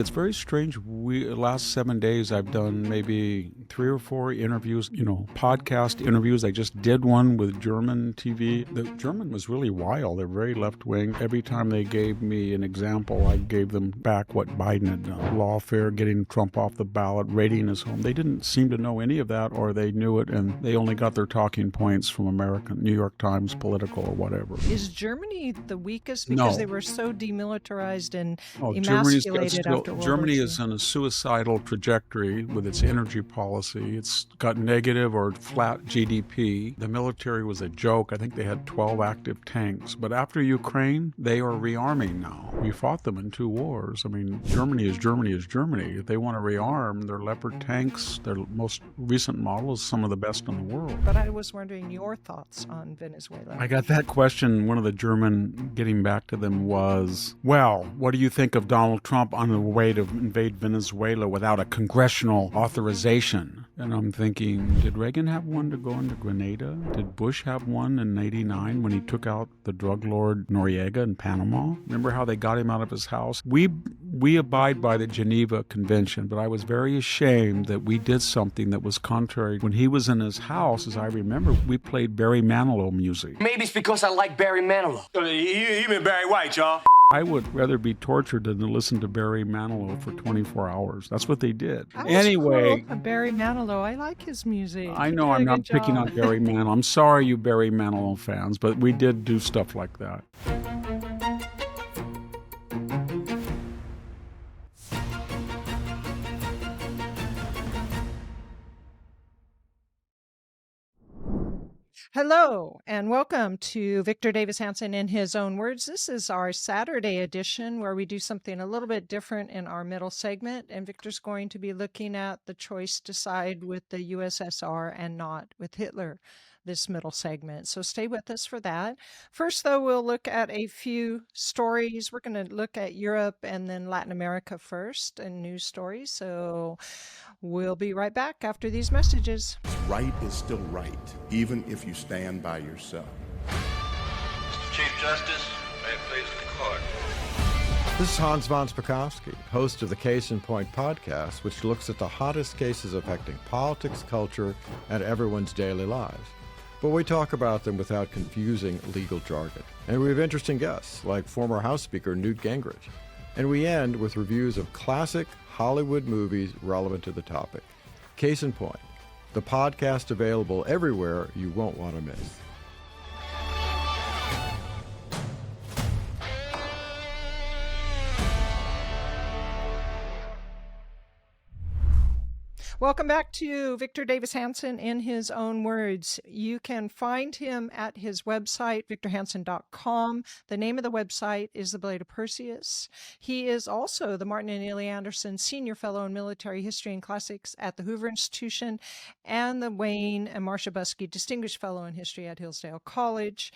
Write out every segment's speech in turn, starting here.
It's very strange. Last 7 days, I've done maybe 3 or 4 interviews, podcast interviews. I just did one with German TV. The German was really wild. They're very left-wing. Every time they gave me an example, I gave them back what Biden had done. Lawfare, getting Trump off the ballot, raiding his home. They didn't seem to know any of that, or they knew it, and they only got their talking points from American, New York Times, Political, or whatever. Is Germany the weakest because they No. were so demilitarized and Oh, emasculated after World Germany War is II? on a suicidal trajectory with its energy policy. It's got negative or flat GDP. The military was a joke. I think they had 12 active tanks. But after Ukraine, they are rearming now. We fought them in 2 wars. I mean, Germany is Germany is Germany. If they want to rearm, their Leopard tanks, their most recent model is some of the best in the world. But I was wondering your thoughts on Venezuela. I got that question. One of the German, getting back to them, was, well, what do you think of Donald Trump on the way to invade Venezuela without a congressional authorization? And I'm thinking, did Reagan have one to go into Grenada? Did Bush have one in '89 when he took out the drug lord Noriega in Panama? Remember how they got him out of his house? We abide by the Geneva Convention, but I was very ashamed that we did something that was contrary. When he was in his house, as I remember, we played Barry Manilow music. Maybe it's because I like Barry Manilow. He been Barry White, y'all. I would rather be tortured than to listen to Barry Manilow for 24 hours. That's what they did. That was Anyway, cool. Barry Manilow, I like his music. I He know did a I'm not good picking job. on Barry Manilow. I'm sorry, you Barry Manilow fans, but we did do stuff like that. Hello, and welcome to Victor Davis Hanson in his own words. This is our Saturday edition where we do something a little bit different in our middle segment, and Victor's going to be looking at the choice to side with the USSR and not with Hitler this middle segment. So stay with us for that. First, though, we'll look at a few stories. We're going to look at Europe and then Latin America first and news stories. So we'll be right back after these messages. Right is still right, even if you stand by yourself. Mr. Chief Justice, may it please the court. This is Hans von Spakovsky, host of the Case in Point podcast, which looks at the hottest cases affecting politics, culture, and everyone's daily lives. But we talk about them without confusing legal jargon. And we have interesting guests, like former House Speaker Newt Gingrich. And we end with reviews of classic Hollywood movies relevant to the topic. Case in Point, the podcast available everywhere you won't want to miss. Welcome back to Victor Davis Hanson in his own words. You can find him at his website, victorhanson.com. The name of the website is The Blade of Perseus. He is also the Martin and Neely Anderson Senior Fellow in Military History and Classics at the Hoover Institution and the Wayne and Marcia Buskey Distinguished Fellow in History at Hillsdale College.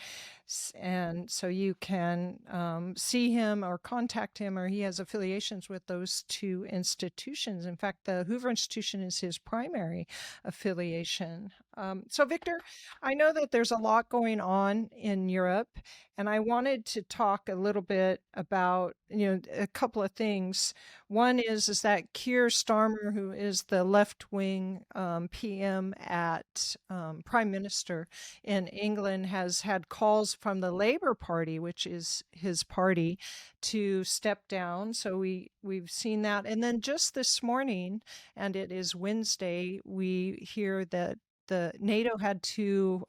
And so you can see him or contact him, or he has affiliations with those 2 institutions. In fact, the Hoover Institution is his primary affiliation. So Victor, I know that there's a lot going on in Europe, and I wanted to talk a little bit about, a couple of things. One is that Keir Starmer, who is the left-wing PM at Prime Minister in England, has had calls from the Labour Party, which is his party, to step down. So we've seen that. And then just this morning, and it is Wednesday, we hear that the NATO had to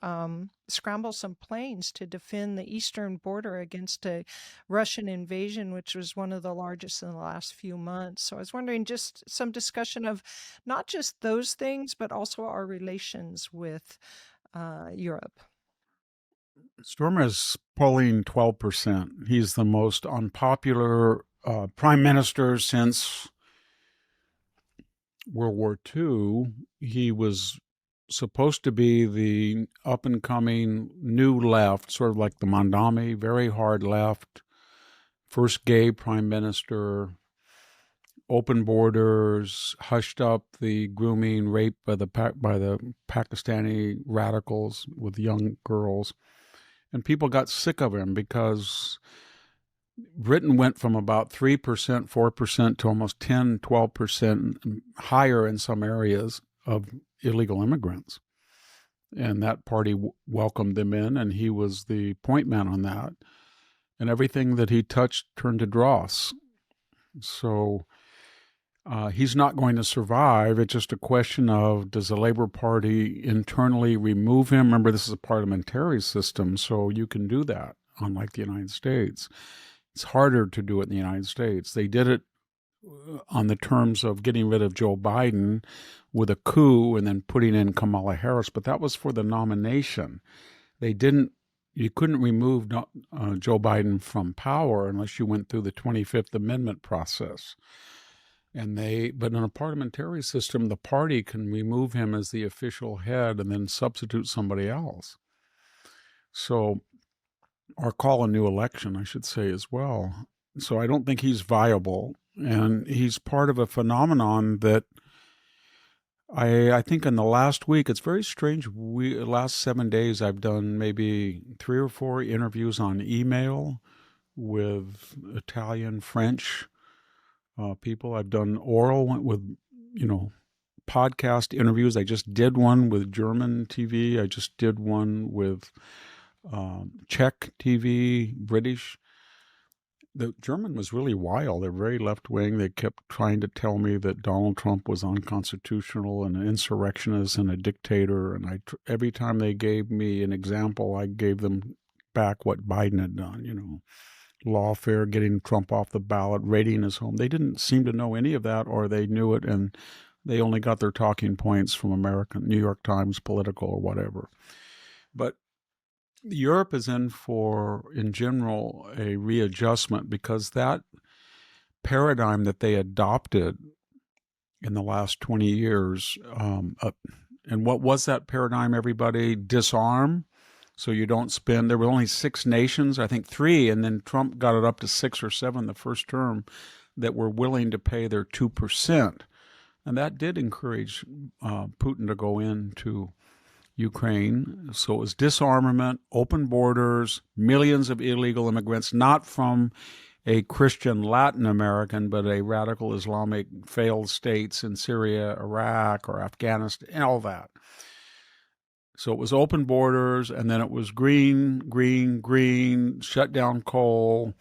scramble some planes to defend the eastern border against a Russian invasion, which was one of the largest in the last few months. So I was wondering, just some discussion of not just those things, but also our relations with Europe. Stormer is polling 12%. He's the most unpopular prime minister since World War II. He was supposed to be the up-and-coming new left, sort of like the Mondami, very hard left, first gay prime minister, open borders, hushed up the grooming, rape by the Pakistani radicals with young girls. And people got sick of him because Britain went from about 3%, 4% to almost 10, 12% higher in some areas of illegal immigrants. And that party welcomed them in, and he was the point man on that. And everything that he touched turned to dross. So he's not going to survive. It's just a question of, does the Labor Party internally remove him? Remember, this is a parliamentary system, so you can do that, unlike the United States. It's harder to do it in the United States. They did it on the terms of getting rid of Joe Biden with a coup and then putting in Kamala Harris, but that was for the nomination. You couldn't remove Joe Biden from power unless you went through the 25th Amendment process. But in a parliamentary system, the party can remove him as the official head and then substitute somebody else. So, or call a new election, I should say, as well. So I don't think he's viable. And he's part of a phenomenon that I think in the last week, it's very strange. Last 7 days, I've done maybe 3 or 4 interviews on email with Italian, French people. I've done oral with, podcast interviews. I just did one with German TV. I just did one with Czech TV, British. The German was really wild. They're very left-wing. They kept trying to tell me that Donald Trump was unconstitutional and an insurrectionist and a dictator. And every time they gave me an example, I gave them back what Biden had done, lawfare, getting Trump off the ballot, raiding his home. They didn't seem to know any of that, or they knew it, and they only got their talking points from New York Times, Political, or whatever. But Europe is in general, a readjustment, because that paradigm that they adopted in the last 20 years, and what was that paradigm, everybody? Disarm, so you don't spend. There were only 6 nations, I think 3, and then Trump got it up to 6 or 7 the first term, that were willing to pay their 2%. And that did encourage Putin to go into Ukraine. So it was disarmament, open borders, millions of illegal immigrants, not from a Christian Latin American, but a radical Islamic failed states in Syria, Iraq, or Afghanistan, all that. So it was open borders, and then it was green, shut down coal,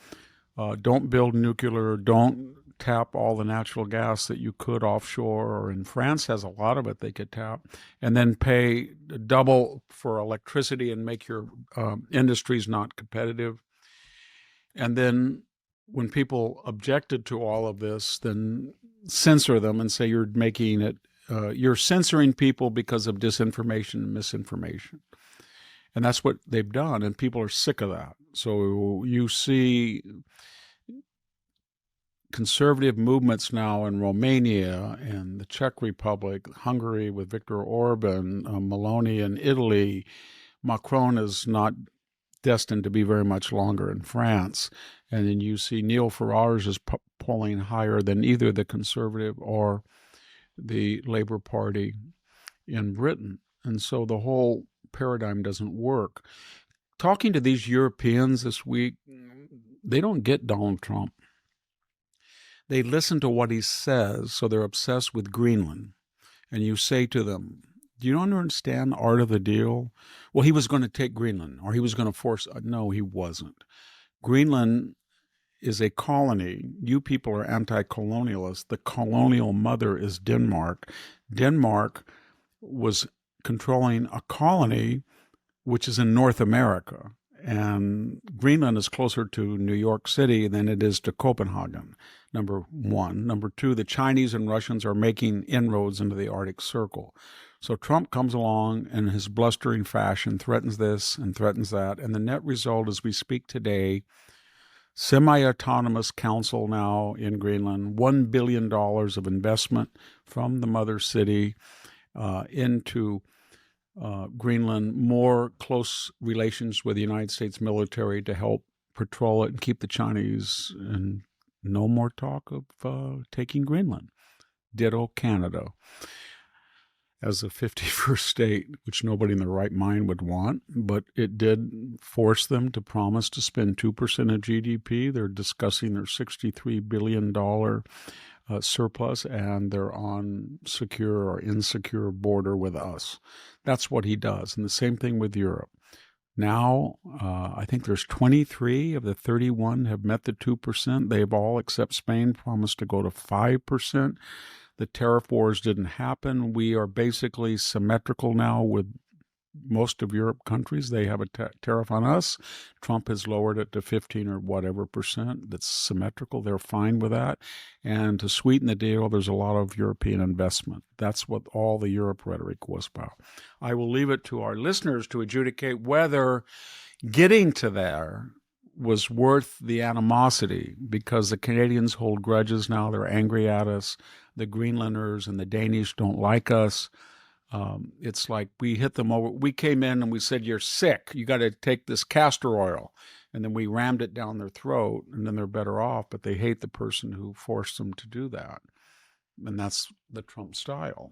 don't build nuclear, don't tap all the natural gas that you could offshore, or in France has a lot of it they could tap, and then pay double for electricity and make your industries not competitive. And then when people objected to all of this, then censor them and say you're making it, you're censoring people because of disinformation and misinformation. And that's what they've done, and people are sick of that. So you see conservative movements now in Romania and the Czech Republic, Hungary with Viktor Orban, Meloni in Italy. Macron is not destined to be very much longer in France. And then you see Neil Farage is polling higher than either the Conservative or the Labour Party in Britain. And so the whole paradigm doesn't work. Talking to these Europeans this week, they don't get Donald Trump. They listen to what he says, so they're obsessed with Greenland. And you say to them, do you understand the art of the deal? Well, he was going to take Greenland, or he was going to force. No, he wasn't. Greenland is a colony. You people are anti-colonialists. The colonial mother is Denmark. Denmark was controlling a colony which is in North America. And Greenland is closer to New York City than it is to Copenhagen, number one. Number two, the Chinese and Russians are making inroads into the Arctic Circle. So Trump comes along in his blustering fashion, threatens this and threatens that. And the net result, as we speak today, semi-autonomous council now in Greenland, $1 billion of investment from the mother city into Greenland, more close relations with the United States military to help patrol it and keep the Chinese, and no more talk of taking Greenland. Ditto Canada. as a 51st state, which nobody in their right mind would want, but it did force them to promise to spend 2% of GDP. They're discussing their $63 billion surplus, and they're on secure or insecure border with us. That's what he does. And the same thing with Europe. Now, I think there's 23 of the 31 have met the 2%. They've all, except Spain, promised to go to 5%. The tariff wars didn't happen. We are basically symmetrical now with most of Europe countries. They have a tariff on us. Trump has lowered it to 15 or whatever percent. That's symmetrical. They're fine with that. And to sweeten the deal, there's a lot of European investment. That's what all the Europe rhetoric was about. I will leave it to our listeners to adjudicate whether getting to there was worth the animosity, because the Canadians hold grudges now. They're angry at us. The Greenlanders and the Danish don't like us. It's like we hit them over. We came in and we said, you're sick. You got to take this castor oil. And then we rammed it down their throat, and then they're better off, but they hate the person who forced them to do that. And that's the Trump style.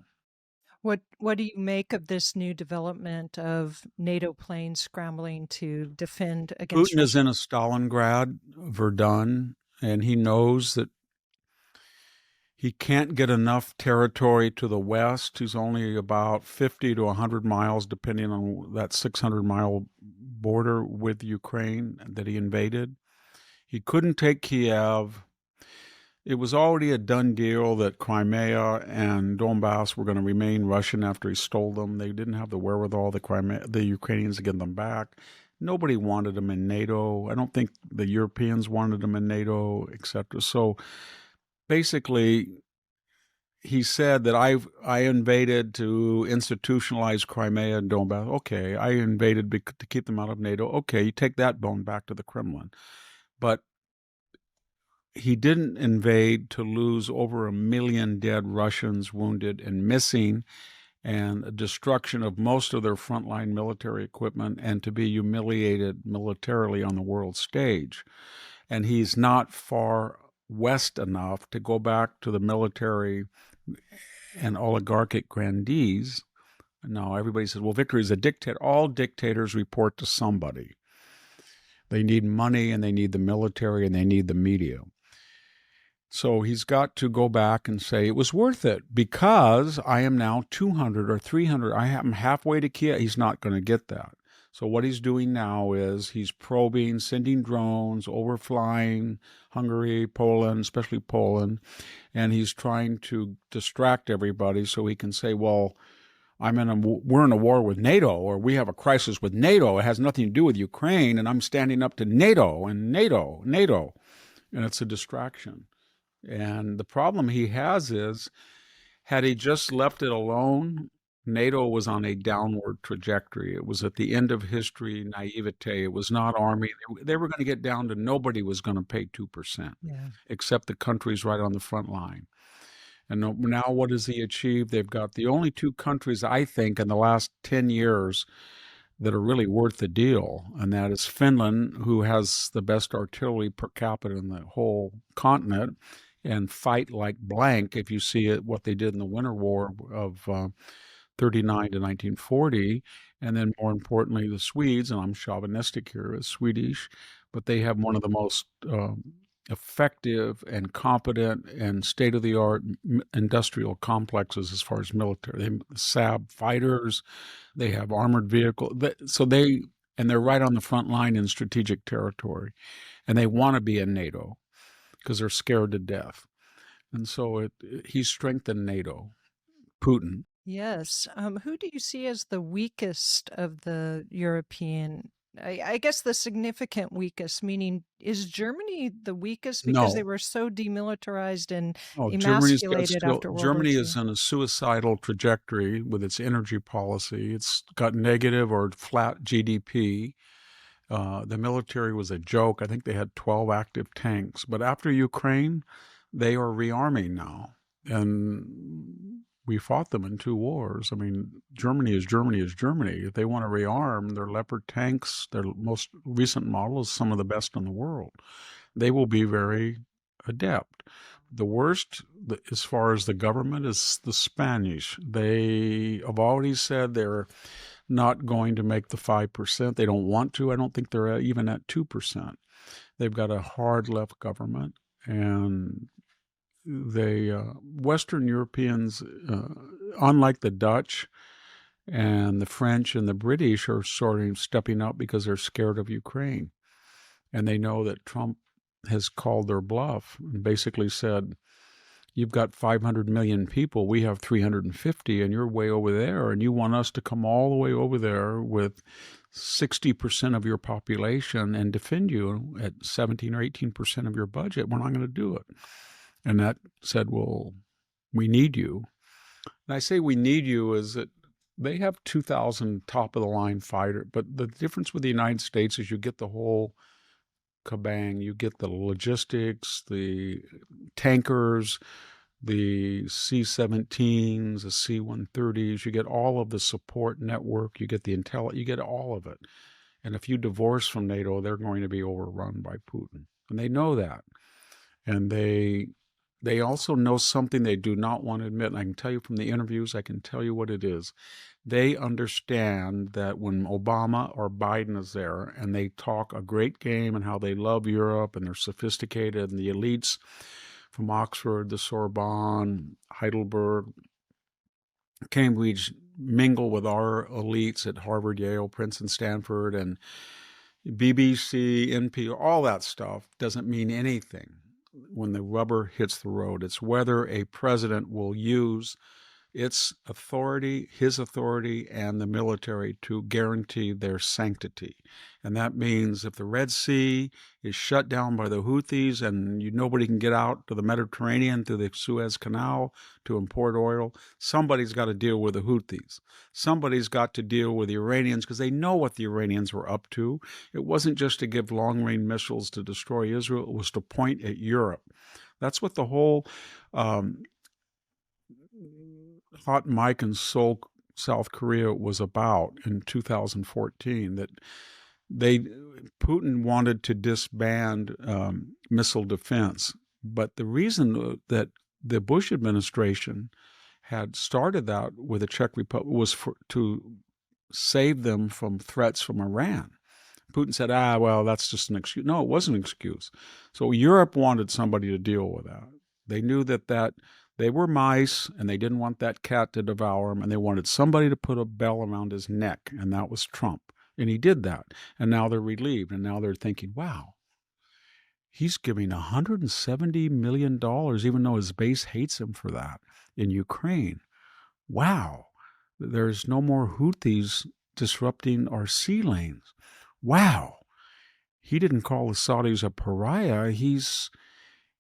What do you make of this new development of NATO planes scrambling to defend against Putin is in a Stalingrad, Verdun, and he knows that he can't get enough territory to the west. He's only about 50 to 100 miles, depending on that 600-mile border with Ukraine that he invaded. He couldn't take Kiev. It was already a done deal that Crimea and Donbass were going to remain Russian after he stole them. They didn't have the wherewithal, the Ukrainians, to get them back. Nobody wanted them in NATO. I don't think the Europeans wanted them in NATO, etc. So basically, he said that I invaded to institutionalize Crimea and Donbass. Okay, I invaded to keep them out of NATO. Okay, you take that bone back to the Kremlin. But he didn't invade to lose over 1 million dead Russians, wounded and missing, and a destruction of most of their frontline military equipment, and to be humiliated militarily on the world stage. And he's not far west enough to go back to the military and oligarchic grandees. Now, everybody says, well, Victor is a dictator. All dictators report to somebody. They need money, and they need the military, and they need the media. So he's got to go back and say it was worth it because I am now 200 or 300. I am halfway to Kiev. He's not going to get that. So what he's doing now is he's probing, sending drones, overflying Hungary, Poland, especially Poland, and he's trying to distract everybody so he can say, well, we're in a war with NATO, or we have a crisis with NATO. It has nothing to do with Ukraine, and I'm standing up to NATO and NATO. And it's a distraction. And the problem he has is, had he just left it alone, NATO was on a downward trajectory. It was at the end of history, naivete. It was not army. They were going to get down to nobody was going to pay 2%, except the countries right on the front line. And now what has he achieved? They've got the only 2 countries, I think, in the last 10 years that are really worth the deal, and that is Finland, who has the best artillery per capita in the whole continent, and fight like blank if you see it, what they did in the Winter War of 39 to 1940, and then more importantly, the Swedes, and I'm chauvinistic here as Swedish, but they have one of the most effective and competent and state-of-the-art industrial complexes as far as military. They have Saab fighters, they have armored vehicles, and they're right on the front line in strategic territory, and they want to be in NATO because they're scared to death. And so he strengthened NATO, Putin. Yes. Who do you see as the weakest of the European? I guess the significant weakest, meaning is Germany the weakest because they were so demilitarized and emasculated after World Germany War II? is on a suicidal trajectory with its energy policy. It's got negative or flat GDP. The military was a joke. I think they had 12 active tanks. But after Ukraine, they are rearming now. And we fought them in 2 wars. I mean, Germany is Germany. If they want to rearm, their Leopard tanks, their most recent model is some of the best in the world. They will be very adept. The worst, as far as the government, is the Spanish. They have already said they're not going to make the 5%. They don't want to. I don't think they're even at 2%. They've got a hard left government, and Western Europeans, unlike the Dutch and the French and the British, are sort of stepping up because they're scared of Ukraine. And they know that Trump has called their bluff and basically said, you've got 500 million people, we have 350, and you're way over there, and you want us to come all the way over there with 60% of your population and defend you at 17 or 18% of your budget. We're not going to do it. And that said, well, we need you. And I say we need you is that they have 2,000 top-of-the-line fighters, but the difference with the United States is you get the whole kabang. You get the logistics, the tankers, the C-17s, the C-130s. You get all of the support network. You get the intel. You get all of it. And if you divorce from NATO, they're going to be overrun by Putin. And they know that. And they also know something they do not want to admit. And I can tell you from the interviews, I can tell you what it is. They understand that when Obama or Biden is there and they talk a great game and how they love Europe and they're sophisticated and the elites from Oxford, the Sorbonne, Heidelberg, Cambridge mingle with our elites at Harvard, Yale, Princeton, Stanford, and BBC, NPR, all that stuff doesn't mean anything when the rubber hits the road. It's whether a president will use its authority, his authority, and the military to guarantee their sanctity. And that means if the Red Sea is shut down by the Houthis and nobody can get out to the Mediterranean through the Suez Canal to import oil, somebody's got to deal with the Houthis. Somebody's got to deal with the Iranians because they know what the Iranians were up to. It wasn't just to give long-range missiles to destroy Israel. It was to point at Europe. That's what the whole hot mic in Seoul, South Korea was about in 2014, that Putin wanted to disband missile defense. But the reason that the Bush administration had started that with the Czech Republic was to save them from threats from Iran. Putin said, well, that's just an excuse. No, it wasn't an excuse. So Europe wanted somebody to deal with that. They knew that they were mice, and they didn't want that cat to devour them, and they wanted somebody to put a bell around his neck, and that was Trump. And he did that, and now they're relieved, and now they're thinking, wow, he's giving $170 million, even though his base hates him for that, in Ukraine. Wow, there's no more Houthis disrupting our sea lanes. Wow, he didn't call the Saudis a pariah.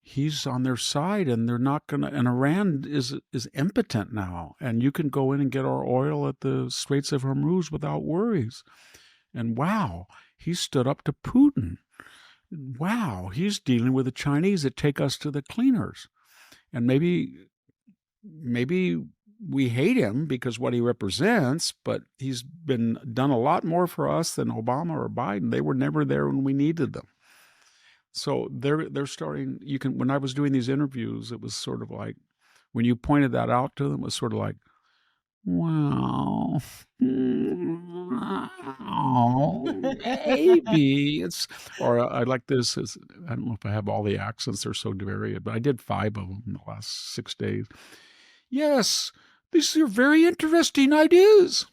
He's on their side, and they're not going to, and Iran is impotent now, and you can go in and get our oil at the Straits of Hormuz without worries. And wow, he stood up to Putin. Wow, he's dealing with the Chinese that take us to the cleaners. And maybe we hate him because what he represents, but he's done a lot more for us than Obama or Biden. They were never there when we needed them. So they're starting. When I was doing these interviews, it was sort of like when you pointed that out to them, it was sort of like, wow, maybe it's. Or I like this. I don't know if I have all the accents; they're so varied, but I did 5 of them in the last 6 days. Yes, these are very interesting ideas.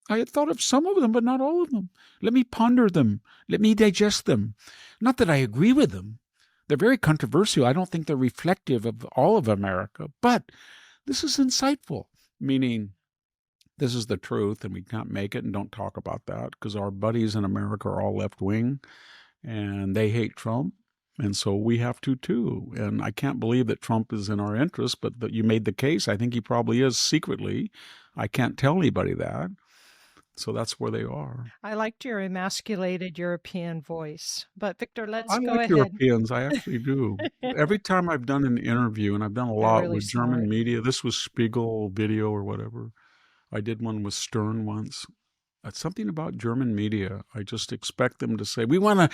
I had thought of some of them, but not all of them. Let me ponder them. Let me digest them. Not that I agree with them. They're very controversial. I don't think they're reflective of all of America, but this is insightful, meaning this is the truth, and we can't make it and don't talk about that because our buddies in America are all left-wing, and they hate Trump, and so we have to too. And I can't believe that Trump is in our interest, but that you made the case. I think he probably is secretly. I can't tell anybody that. So that's where they are. I liked your emasculated European voice. But Victor, let's I go like ahead. Europeans. I actually do. Every time I've done an interview, and I've done a lot really with German smart. media, this was Spiegel video or whatever. I did one with Stern once. It's something about German media. I just expect them to say, we want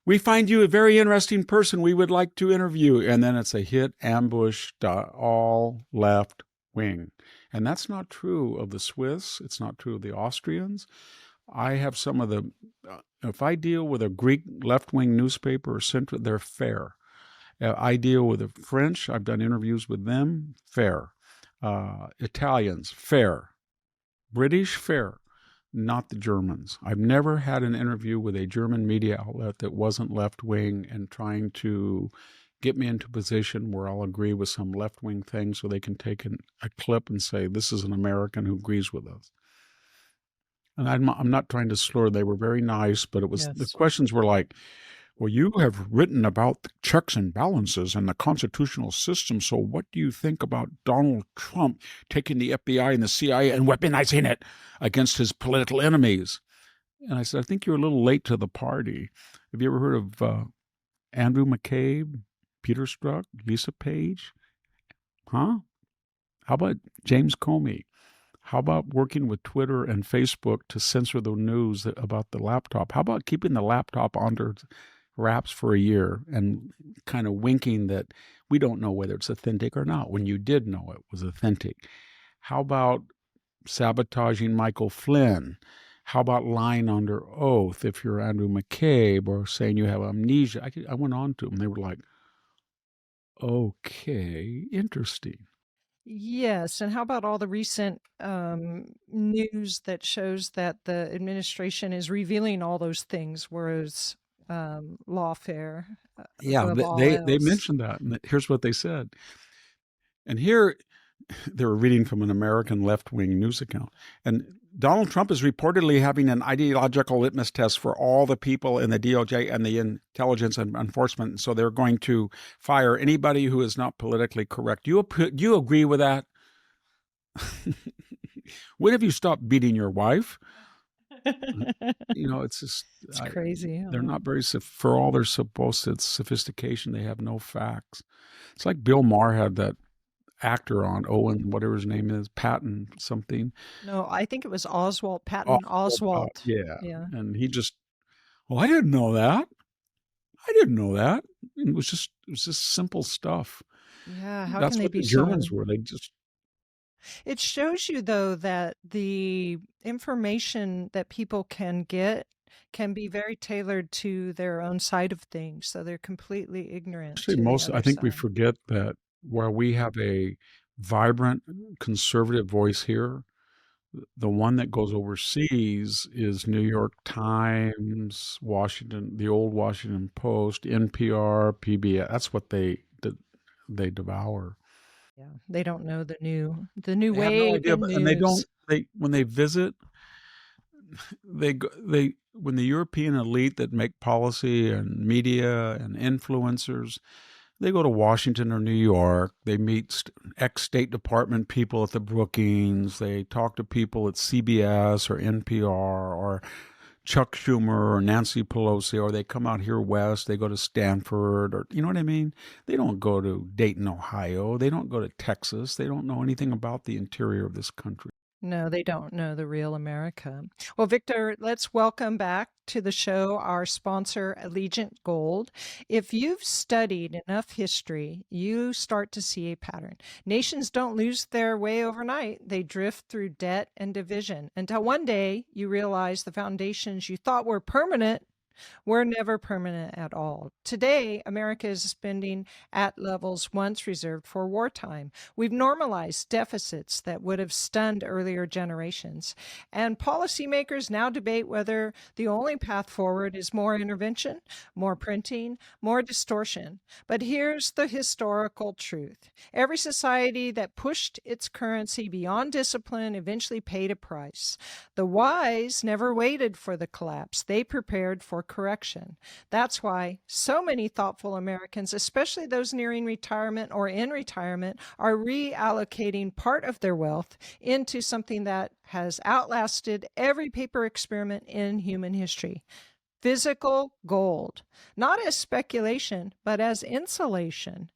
We find you a very interesting person we would like to interview. And then it's a hit ambush, all left wing. And that's not true of the Swiss. It's not true of the Austrians. I have some of the, if I deal with a Greek left-wing newspaper or central, they're fair. I deal with the French. I've done interviews with them. Fair. Italians, fair. British, fair. Not the Germans. I've never had an interview with a German media outlet that wasn't left-wing and trying to get me into a position where I'll agree with some left-wing thing so they can take a clip and say, this is an American who agrees with us. And I'm not trying to slur. They were very nice, but it was the questions were like, well, you have written about the checks and balances and the constitutional system. So what do you think about Donald Trump taking the FBI and the CIA and weaponizing it against his political enemies? And I said, I think you're a little late to the party. Have you ever heard of Andrew McCabe, Peter Strzok, Lisa Page? Huh? How about James Comey? How about working with Twitter and Facebook to censor the news about the laptop? How about keeping the laptop under wraps for a year and kind of winking that we don't know whether it's authentic or not when you did know it was authentic? How about sabotaging Michael Flynn? How about lying under oath if you're Andrew McCabe, or saying you have amnesia? I went on to them. They were like, okay, interesting. Yes, and how about all the recent news that shows that the administration is revealing all those things, whereas lawfare Yeah, above all they else. mentioned that, and here's what they said. And here they were reading from an American left-wing news account. And Donald Trump is reportedly having an ideological litmus test for all the people in the DOJ and the intelligence and enforcement. So they're going to fire anybody who is not politically correct. Do you agree with that? When have you stopped beating your wife? It's just It's crazy. They're not very, for all their supposed sophistication, they have no facts. It's like Bill Maher had that actor on, Owen, whatever his name is, Patton something. No, I think it was Oswald, Patton Oswalt. Yeah. And he just, I didn't know that. It was just simple stuff. Yeah, how That's can they what be the Germans so... were. They just... It shows you, though, that the information that people can get can be very tailored to their own side of things, so they're completely ignorant Actually, to the other I think we side. forget that while we have a vibrant conservative voice here, the one that goes overseas is New York Times, Washington, the old Washington Post, NPR, PBS. That's what they devour. Yeah, they don't know the new They have no wave idea, in and they don't. news. When they visit, when the European elite that make policy and media and influencers, they go to Washington or New York. They meet ex-State Department people at the Brookings. They talk to people at CBS or NPR or Chuck Schumer or Nancy Pelosi, or they come out here west. They go to Stanford, or you know what I mean? They don't go to Dayton, Ohio. They don't go to Texas. They don't know anything about the interior of this country. No, they don't know the real America. Well, Victor, let's welcome back to the show our sponsor, Allegiant Gold. If you've studied enough history, you start to see a pattern. Nations don't lose their way overnight. They drift through debt and division until one day you realize the foundations you thought were permanent were never permanent at all. Today, America is spending at levels once reserved for wartime. We've normalized deficits that would have stunned earlier generations. And policymakers now debate whether the only path forward is more intervention, more printing, more distortion. But here's the historical truth. Every society that pushed its currency beyond discipline eventually paid a price. The wise never waited for the collapse. They prepared for correction. That's why so many thoughtful Americans, especially those nearing retirement or in retirement, are reallocating part of their wealth into something that has outlasted every paper experiment in human history. Physical gold, not as speculation, but as insulation.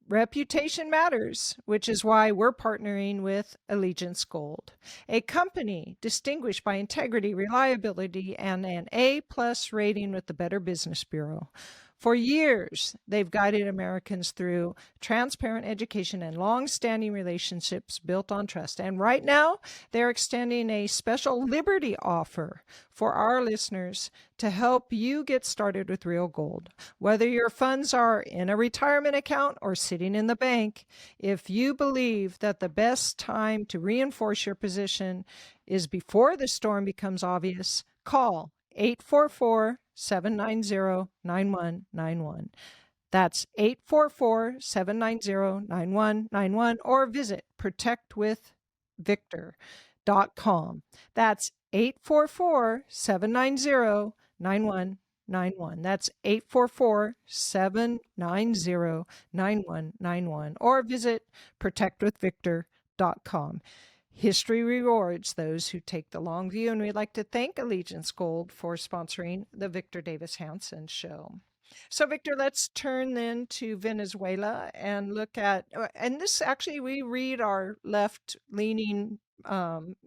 Reputation matters, which is why we're partnering with Allegiance Gold, a company distinguished by integrity, reliability, and an A-plus rating with the Better Business Bureau. For years, they've guided Americans through transparent education and long-standing relationships built on trust. And right now, they're extending a special Liberty offer for our listeners to help you get started with real gold. Whether your funds are in a retirement account or sitting in the bank, if you believe that the best time to reinforce your position is before the storm becomes obvious, call 844-790-9191. That's 844-790-9191, or visit protectwithvictor.com. That's 844-790-9191. That's 844-790-9191, or visit protectwithvictor.com. History rewards those who take the long view, and we'd like to thank Allegiance Gold for sponsoring the Victor Davis Hanson Show. So, Victor, let's turn then to Venezuela and look at, and this actually, we read our left-leaning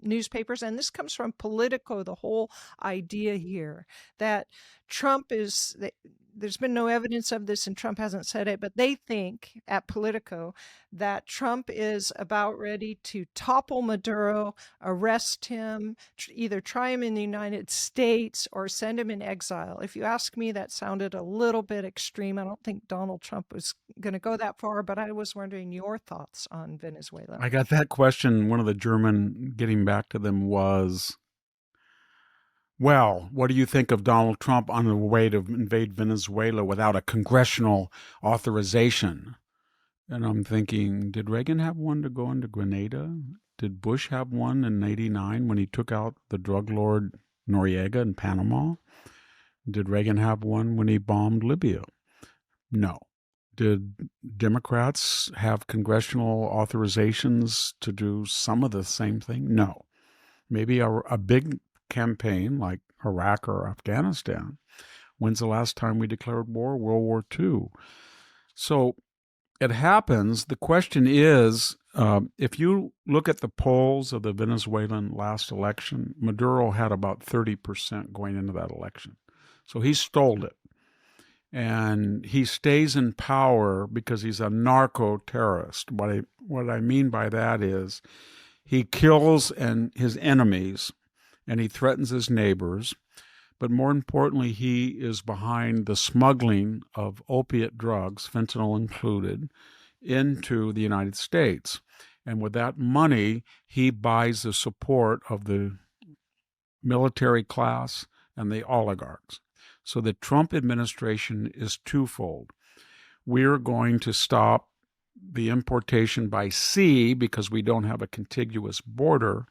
newspapers, and this comes from Politico, the whole idea here that Trump is, there's been no evidence of this and Trump hasn't said it, but they think at Politico that Trump is about ready to topple Maduro, arrest him, either try him in the United States or send him in exile. If you ask me, that sounded a little bit extreme. I don't think Donald Trump was going to go that far, but I was wondering your thoughts on Venezuela. I got that question. One of the German getting back to them was, well, what do you think of Donald Trump on the way to invade Venezuela without a congressional authorization? And I'm thinking, did Reagan have one to go into Grenada? Did Bush have one in '89 when he took out the drug lord Noriega in Panama? Did Reagan have one when he bombed Libya? No. Did Democrats have congressional authorizations to do some of the same thing? No. Maybe a big campaign like Iraq or Afghanistan. When's the last time we declared war? World War II. So it happens. The question is, if you look at the polls of the Venezuelan last election, Maduro had about 30% going into that election. So he stole it. And he stays in power because he's a narco-terrorist. What I mean by that is he kills his enemies and he threatens his neighbors. But more importantly, he is behind the smuggling of opiate drugs, fentanyl included, into the United States. And with that money, he buys the support of the military class and the oligarchs. So the Trump administration is twofold. We're going to stop the importation by sea because we don't have a contiguous border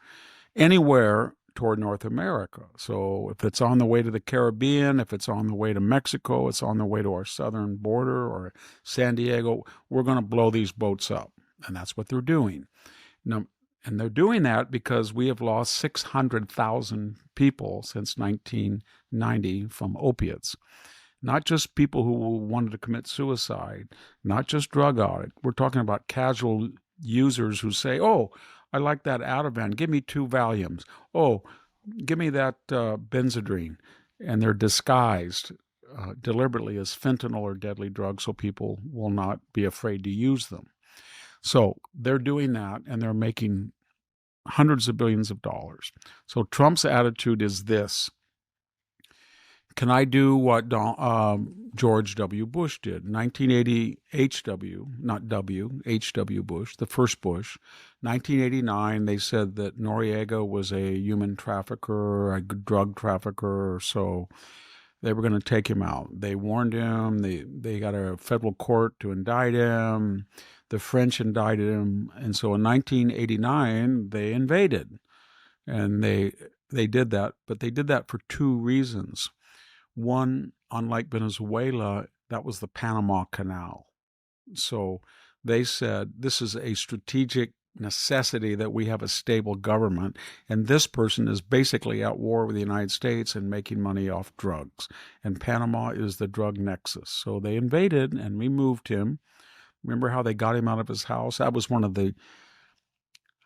anywhere toward North America. So if it's on the way to the Caribbean, if it's on the way to Mexico, it's on the way to our southern border or San Diego, we're going to blow these boats up. And that's what they're doing. Now, and they're doing that because we have lost 600,000 people since 1990 from opiates. Not just people who wanted to commit suicide, not just drug addicts. We're talking about casual users who say, oh, I like that Ativan. Give me 2 Valiums. Oh, give me that Benzedrine. And they're disguised deliberately as fentanyl or deadly drugs so people will not be afraid to use them. So they're doing that, and they're making hundreds of billions of dollars. So Trump's attitude is this. Can I do what George W. Bush did? 1980 H.W. Bush, the first Bush. 1989, they said that Noriega was a human trafficker, a drug trafficker, so they were going to take him out. They warned him. They got a federal court to indict him. The French indicted him. And so in 1989, they invaded. And they did that, but they did that for 2 reasons. One, unlike Venezuela, that was the Panama Canal. So they said this is a strategic necessity that we have a stable government, and this person is basically at war with the United States and making money off drugs. And Panama is the drug nexus. So they invaded and removed him. Remember how they got him out of his house? That was one of the,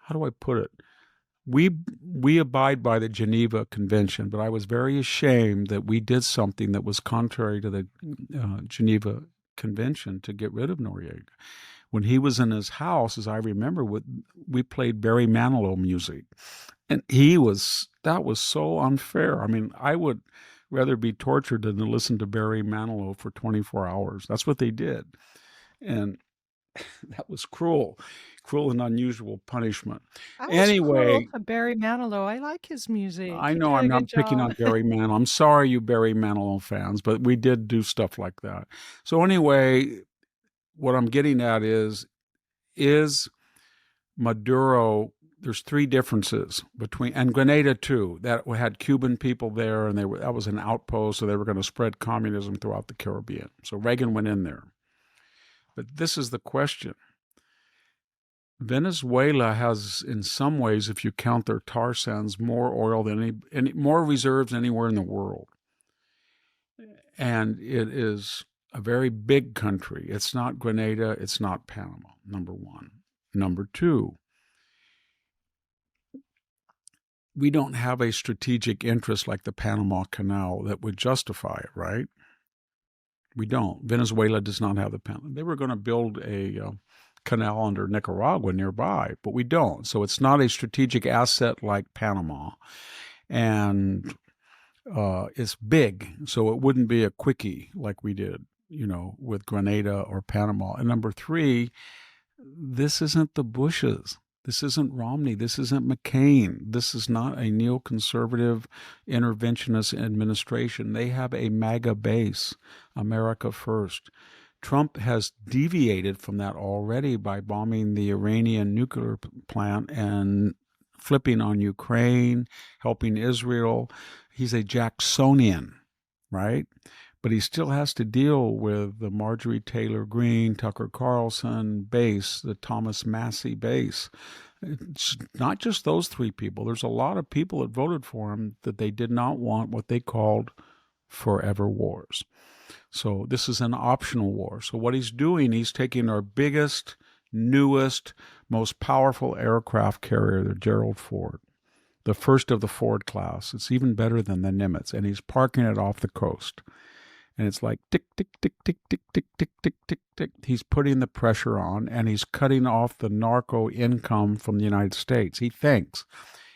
how do I put it? We abide by the Geneva Convention, but I was very ashamed that we did something that was contrary to the Geneva Convention to get rid of Noriega. When he was in his house, as I remember, we played Barry Manilow music, and that was so unfair. I mean, I would rather be tortured than to listen to Barry Manilow for 24 hours. That's what they did, and that was cruel and unusual punishment. I was Anyway, cruel to Barry Manilow. I like his music. I He know did I'm a not good picking job. on Barry Manilow. I'm sorry, you Barry Manilow fans, but we did do stuff like that. So anyway, what I'm getting at is Maduro, there's three differences between, and Grenada too, that had Cuban people there, and that was an outpost, so they were going to spread communism throughout the Caribbean. So Reagan went in there. But this is the question. Venezuela has, in some ways, if you count their tar sands, more oil than more reserves anywhere in the world. And it is a very big country. It's not Grenada. It's not Panama, number one. Number two, we don't have a strategic interest like the Panama Canal that would justify it, right? We don't. Venezuela does not have the Panama. They were going to build a canal under Nicaragua nearby, but we don't. So it's not a strategic asset like Panama. And it's big, so it wouldn't be a quickie like we did, with Grenada or Panama. And number three, this isn't the Bushes. This isn't Romney. This isn't McCain. This is not a neoconservative interventionist administration. They have a MAGA base, America First. Trump has deviated from that already by bombing the Iranian nuclear plant and flipping on Ukraine, helping Israel. He's a Jacksonian, right? But he still has to deal with the Marjorie Taylor Greene, Tucker Carlson base, the Thomas Massey base. It's not just those three people. There's a lot of people that voted for him that they did not want what they called forever wars. So this is an optional war. So what he's doing, he's taking our biggest, newest, most powerful aircraft carrier, the Gerald Ford, the first of the Ford class. It's even better than the Nimitz, and he's parking it off the coast. And it's like tick, tick, tick, tick, tick, tick, tick, tick, tick, tick. He's putting the pressure on, and he's cutting off the narco income from the United States. He thinks.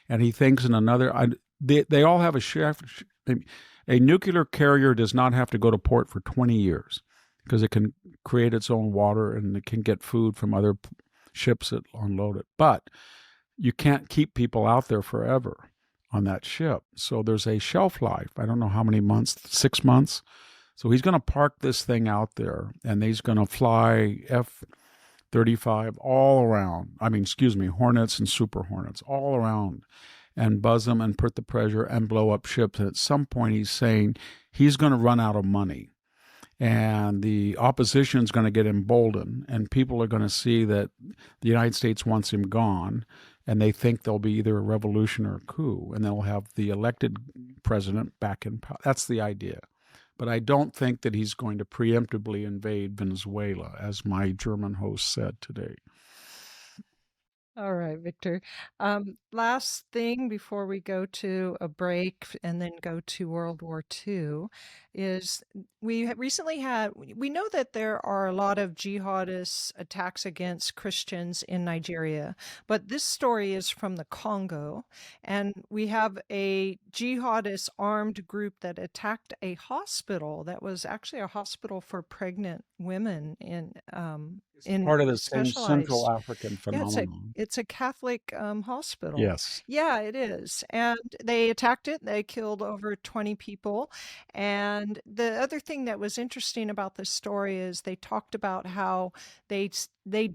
And he thinks in another, they all have a chef. A nuclear carrier does not have to go to port for 20 years because it can create its own water and it can get food from other ships that unload it. But you can't keep people out there forever on that ship. So there's a shelf life. I don't know how many months, 6 months. So he's going to park this thing out there, and he's going to fly F-35 all around. Hornets and Super Hornets all around, and buzz them and put the pressure and blow up ships. And at some point, he's saying he's going to run out of money, and the opposition is going to get emboldened, and people are going to see that the United States wants him gone, and they think there'll be either a revolution or a coup, and they'll have the elected president back in power. That's the idea. But I don't think that he's going to preemptively invade Venezuela, as my German host said today. All right, Victor. Last thing before we go to a break and then go to World War II is we know that there are a lot of jihadist attacks against Christians in Nigeria, but this story is from the Congo, and we have a jihadist armed group that attacked a hospital that was actually a hospital for pregnant women in Part of the same specialized. Central African Yeah, phenomenon. it's a Catholic hospital. Yes. Yeah, it is. And they attacked it. They killed over 20 people. And the other thing that was interesting about this story is they talked about how they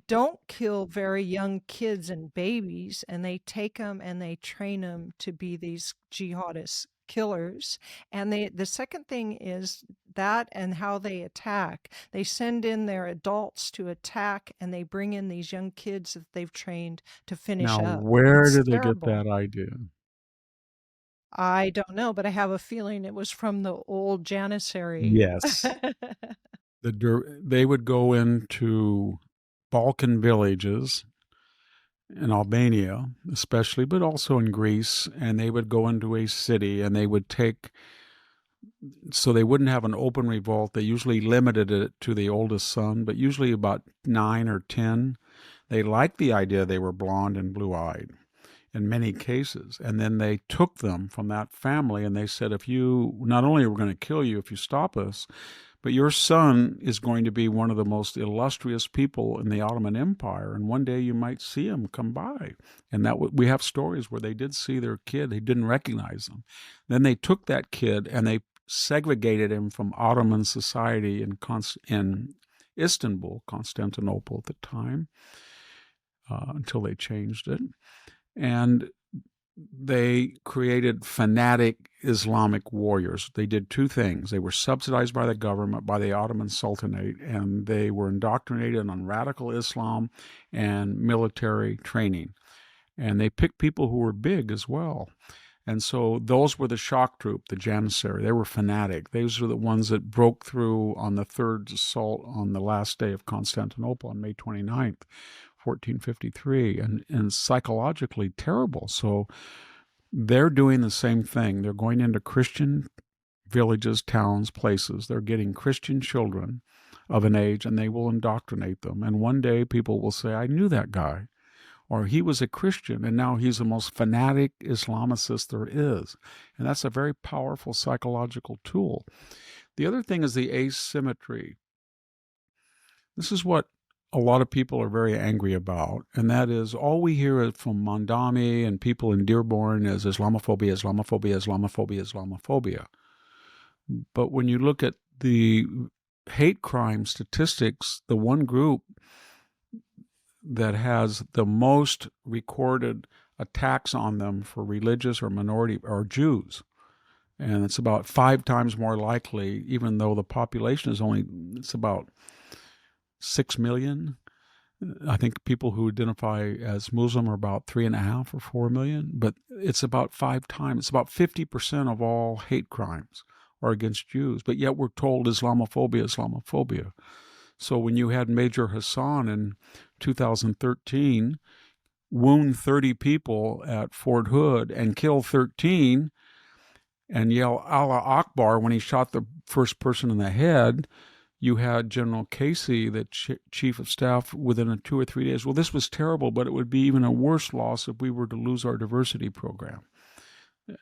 don't kill very young kids and babies, and they take them and they train them to be these jihadist killers. And the second thing is that and how they attack. They send in their adults to attack, and they bring in these young kids that they've trained to finish Now, up. where It's did they get terrible. that idea? I don't know, but I have a feeling it was from the old Janissary. Yes. They would go into Balkan villages in Albania, especially, but also in Greece, and they would go into a city and they would take, so they wouldn't have an open revolt. They usually limited it to the oldest son, but usually about 9 or 10. They liked the idea they were blonde and blue-eyed in many cases. And then they took them from that family and they said, if you, not only are we going to kill you if you stop us, but your son is going to be one of the most illustrious people in the Ottoman Empire, and one day you might see him come by. And that we have stories where they did see their kid. They didn't recognize them. Then they took that kid and they segregated him from Ottoman society in Istanbul, Constantinople at the time, until they changed it. And they created fanatic Islamic warriors. They did two things. They were subsidized by the government, by the Ottoman Sultanate, and they were indoctrinated on radical Islam and military training. And they picked people who were big as well. And so those were the shock troop, the Janissary. They were fanatic. Those were the ones that broke through on the third assault on the last day of Constantinople on May 29th. 1453, and psychologically terrible. So they're doing the same thing. They're going into Christian villages, towns, places. They're getting Christian children of an age, and they will indoctrinate them. And one day people will say, I knew that guy, or he was a Christian, and now he's the most fanatic Islamicist there is. And that's a very powerful psychological tool. The other thing is the asymmetry. This is what a lot of people are very angry about, and that is all we hear from Mondami and people in Dearborn is Islamophobia, Islamophobia, Islamophobia, Islamophobia. But when you look at the hate crime statistics, the one group that has the most recorded attacks on them for religious or minority are Jews. And it's about 5 times more likely, even though the population is it's about 6 million. I think people who identify as Muslim are about 3.5 or 4 million, but it's about 5 times. It's about 50% of all hate crimes are against Jews, but yet we're told Islamophobia, Islamophobia. So when you had Major Hassan in 2013 wound 30 people at Fort Hood and kill 13 and yell Allah Akbar when he shot the first person in the head, you had General Casey, the chief of staff, within 2 or 3 days. Well, this was terrible, but it would be even a worse loss if we were to lose our diversity program.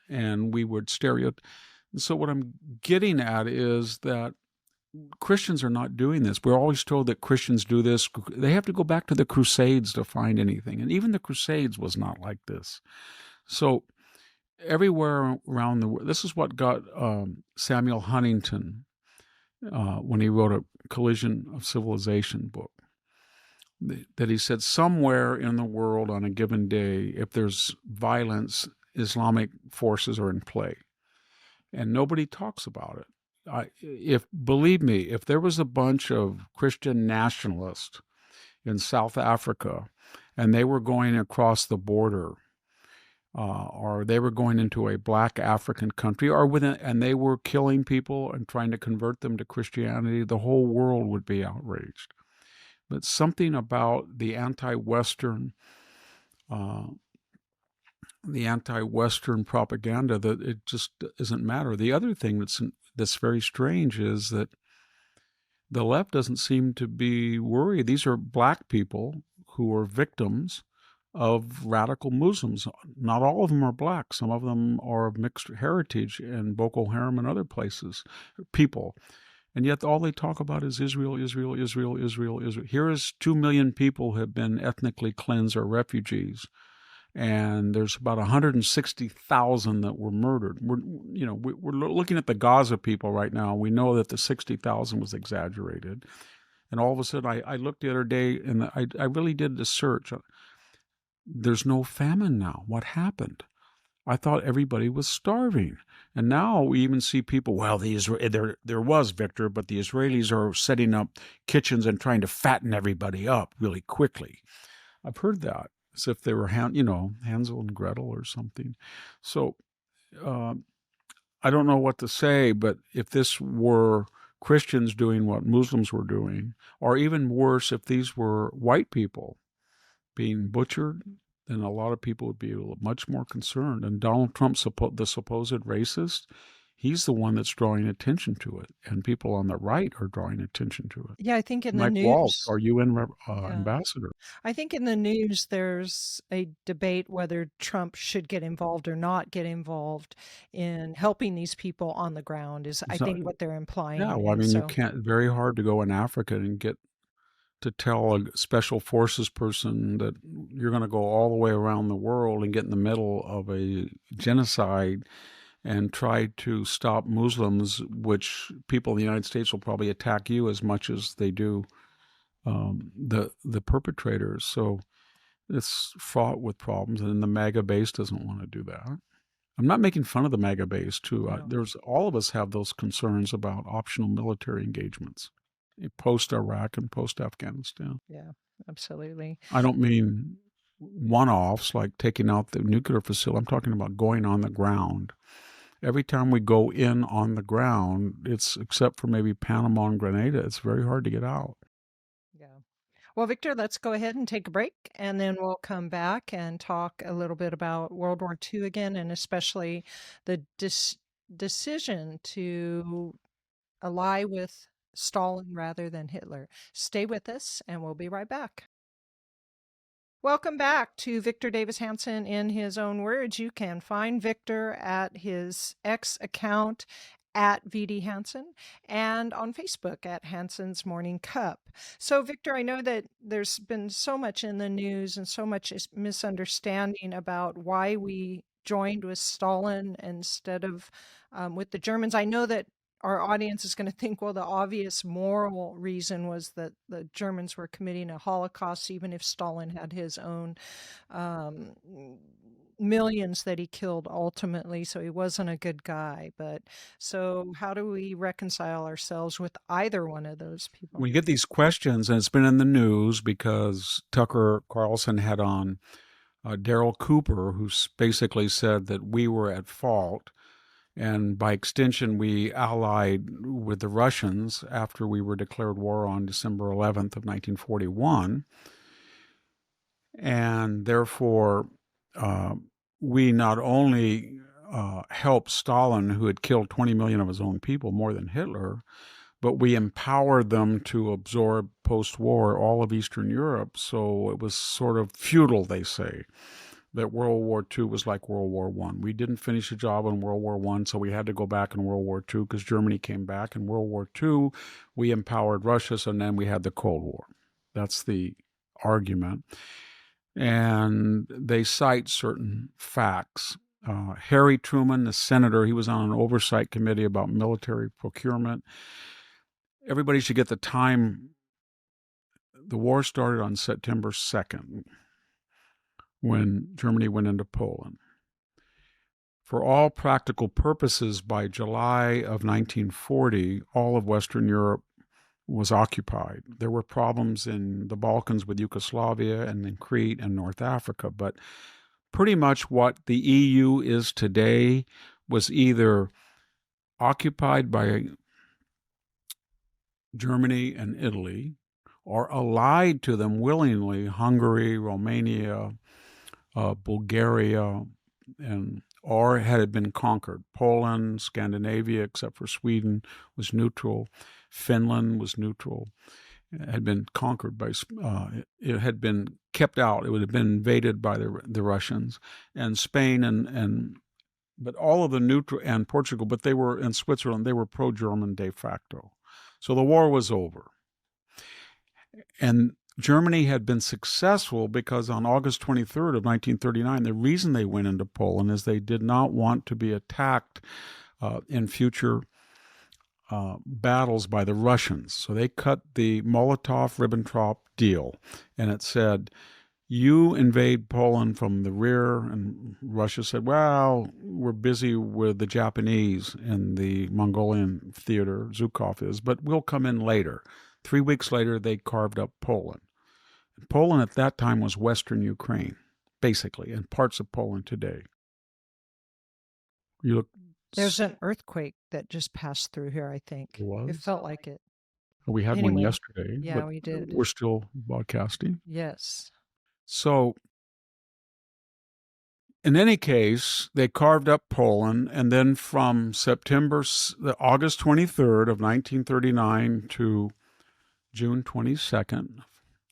And we would stereotype. So what I'm getting at is that Christians are not doing this. We're always told that Christians do this. They have to go back to the Crusades to find anything. And even the Crusades was not like this. So everywhere around the world, this is what got Samuel Huntington, when he wrote a Collision of Civilization book, that he said somewhere in the world on a given day, if there's violence, Islamic forces are in play. And nobody talks about it. Believe me, if there was a bunch of Christian nationalists in South Africa and they were going across the border, or they were going into a black African country, and they were killing people and trying to convert them to Christianity, the whole world would be outraged. But something about the anti-Western propaganda that it just doesn't matter. The other thing that's very strange is that the left doesn't seem to be worried. These are black people who are victims of radical Muslims. Not all of them are black. Some of them are of mixed heritage in Boko Haram and other places, people. And yet all they talk about is Israel, Israel, Israel, Israel, Israel. Here is 2 million people have been ethnically cleansed or refugees. And there's about 160,000 that were murdered. We're looking at the Gaza people right now. We know that the 60,000 was exaggerated. And all of a sudden, I looked the other day, and I really did a search. There's no famine now. What happened? I thought everybody was starving. And now we even see people, well, there was, Victor, but the Israelis are setting up kitchens and trying to fatten everybody up really quickly. I've heard that, as if they were, Hansel and Gretel or something. So I don't know what to say, but if this were Christians doing what Muslims were doing, or even worse, if these were white people being butchered, then a lot of people would be much more concerned. And Donald Trump, the supposed racist, he's the one that's drawing attention to it, and people on the right are drawing attention to it. Yeah, I think in the Mike Waltz, news, our UN yeah. ambassador. I think in the news there's a debate whether Trump should get involved or not get involved in helping these people on the ground is, I think, what they're implying. Yeah, well, I And mean, you so, can't, very hard to go in Africa and get to tell a special forces person that you're going to go all the way around the world and get in the middle of a genocide and try to stop Muslims, which people in the United States will probably attack you as much as they do the perpetrators. So it's fraught with problems, and the MAGA base doesn't want to do that. I'm not making fun of the MAGA base, too. No. All of us have those concerns about optional military engagements post-Iraq and post-Afghanistan. Yeah, absolutely. I don't mean one-offs like taking out the nuclear facility. I'm talking about going on the ground. Every time we go in on the ground, it's, except for maybe Panama and Grenada, it's very hard to get out. Yeah. Well, Victor, let's go ahead and take a break, and then we'll come back and talk a little bit about World War II again, and especially the decision to ally with Stalin rather than Hitler. Stay with us, and we'll be right back. Welcome back to Victor Davis Hanson in his own words. You can find Victor at his X account at VD Hanson and on Facebook at Hanson's Morning Cup. So, Victor, I know that there's been so much in the news and so much misunderstanding about why we joined with Stalin instead of with the Germans. I know that our audience is going to think, well, the obvious moral reason was that the Germans were committing a Holocaust, even if Stalin had his own millions that he killed ultimately, so he wasn't a good guy. But so how do we reconcile ourselves with either one of those people? We get these questions, and it's been in the news because Tucker Carlson had on Daryl Cooper, who basically said that we were at fault. And by extension, we allied with the Russians after we were declared war on December 11th of 1941. And therefore, we not only helped Stalin, who had killed 20 million of his own people, more than Hitler, but we empowered them to absorb post-war all of Eastern Europe. So it was sort of futile, they say, that World War II was like World War I. We didn't finish the job in World War I, so we had to go back in World War II because Germany came back. In World War II, we empowered Russia, so then we had the Cold War. That's the argument. And they cite certain facts. Harry Truman, the senator, he was on an oversight committee about military procurement. Everybody should get the time. The war started on September 2nd. When Germany went into Poland. For all practical purposes, by July of 1940, all of Western Europe was occupied. There were problems in the Balkans with Yugoslavia and in Crete and North Africa, but pretty much what the EU is today was either occupied by Germany and Italy or allied to them willingly, Hungary, Romania, Bulgaria, or had it been conquered. Poland, Scandinavia, except for Sweden, was neutral. Finland was neutral. It had been conquered by, it had been kept out. It would have been invaded by the Russians. And Spain but all of the neutral, and Portugal, but they were, in Switzerland, they were pro-German de facto. So the war was over. And Germany had been successful because on August 23rd of 1939, the reason they went into Poland is they did not want to be attacked in future battles by the Russians. So they cut the Molotov-Ribbentrop deal, and it said, you invade Poland from the rear, and Russia said, well, we're busy with the Japanese in the Mongolian theater, Zhukov is, but we'll come in later. 3 weeks later, they carved up Poland. Poland at that time was Western Ukraine, basically, and parts of Poland today. You look There's an earthquake that just passed through here, I think. There was? It felt like it. We had one Anyway, yesterday, yeah, but we did. we're still broadcasting. Yes. So, in any case, they carved up Poland, and then from August 23rd of 1939 to June 22nd,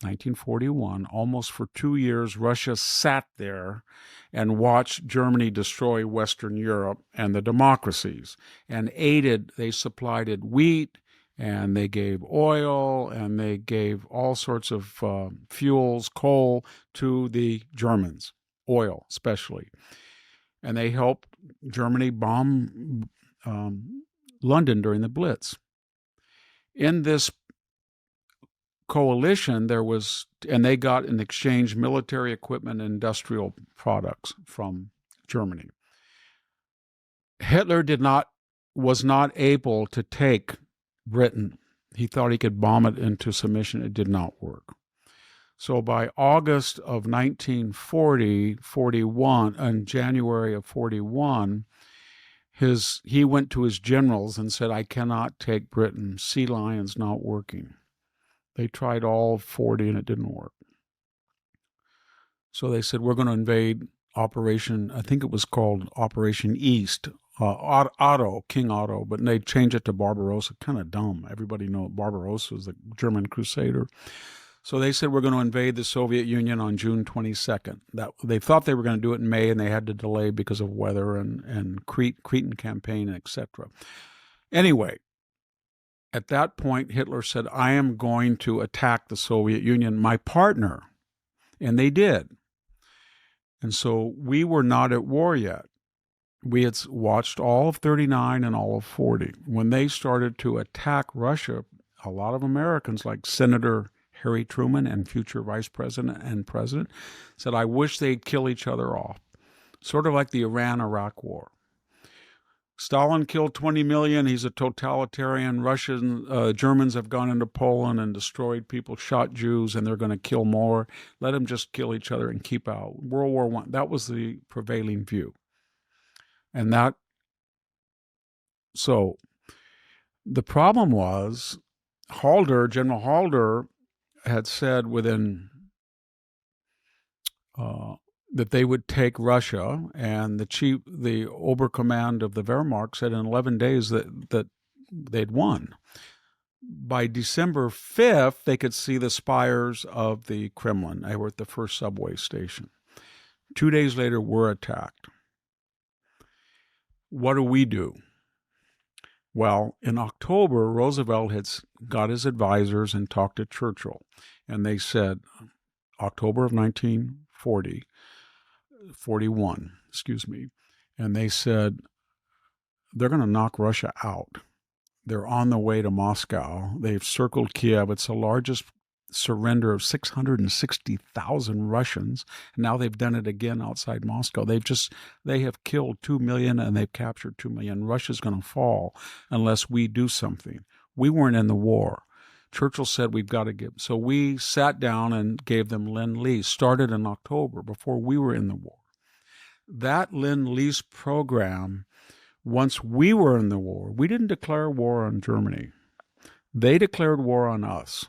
1941, almost for 2 years, Russia sat there and watched Germany destroy Western Europe and the democracies, and they supplied it wheat, and they gave oil, and they gave all sorts of fuels, coal, to the Germans, oil especially. And they helped Germany bomb London during the Blitz. In this coalition, and they got in exchange military equipment and industrial products from Germany. Hitler was not able to take Britain. He thought he could bomb it into submission. It did not work. So by August of 1941, in January of 41, he went to his generals and said, I cannot take Britain. Sea Lion's not working. They tried all 40 and it didn't work. So they said, we're going to invade Operation, I think it was called Operation East, King Otto, but they changed it to Barbarossa. Kind of dumb. Everybody knows Barbarossa was the German crusader. So they said, we're going to invade the Soviet Union on June 22nd. They thought they were going to do it in May, and they had to delay because of weather and Cretan campaign, etc. Anyway, at that point, Hitler said, I am going to attack the Soviet Union, my partner. And they did. And so we were not at war yet. We had watched all of 39 and all of 40. When they started to attack Russia, a lot of Americans, like Senator Harry Truman and future vice president and president, said, I wish they'd kill each other off. Sort of like the Iran-Iraq war. Stalin killed 20 million. He's a totalitarian. Germans have gone into Poland and destroyed people, shot Jews, and they're going to kill more. Let them just kill each other and keep out. World War I, that was the prevailing view. And so the problem was General Halder had said that they would take Russia, and the Oberkommand of the Wehrmacht said in 11 days that they'd won. By December 5th, they could see the spires of the Kremlin. They were at the first subway station. 2 days later, we're attacked. What do? Well, in October, Roosevelt had got his advisors and talked to Churchill, and they said, October of 1941, and they said, they're going to knock Russia out. They're on the way to Moscow. They've circled Kiev. It's the largest surrender of 660,000 Russians. And now they've done it again outside Moscow. They have killed 2 million and they've captured 2 million. Russia's going to fall unless we do something. We weren't in the war. Churchill said we've got to give. So we sat down and gave them Lend-Lease, started in October before we were in the war. That Lend-Lease program, once we were in the war, we didn't declare war on Germany. They declared war on us.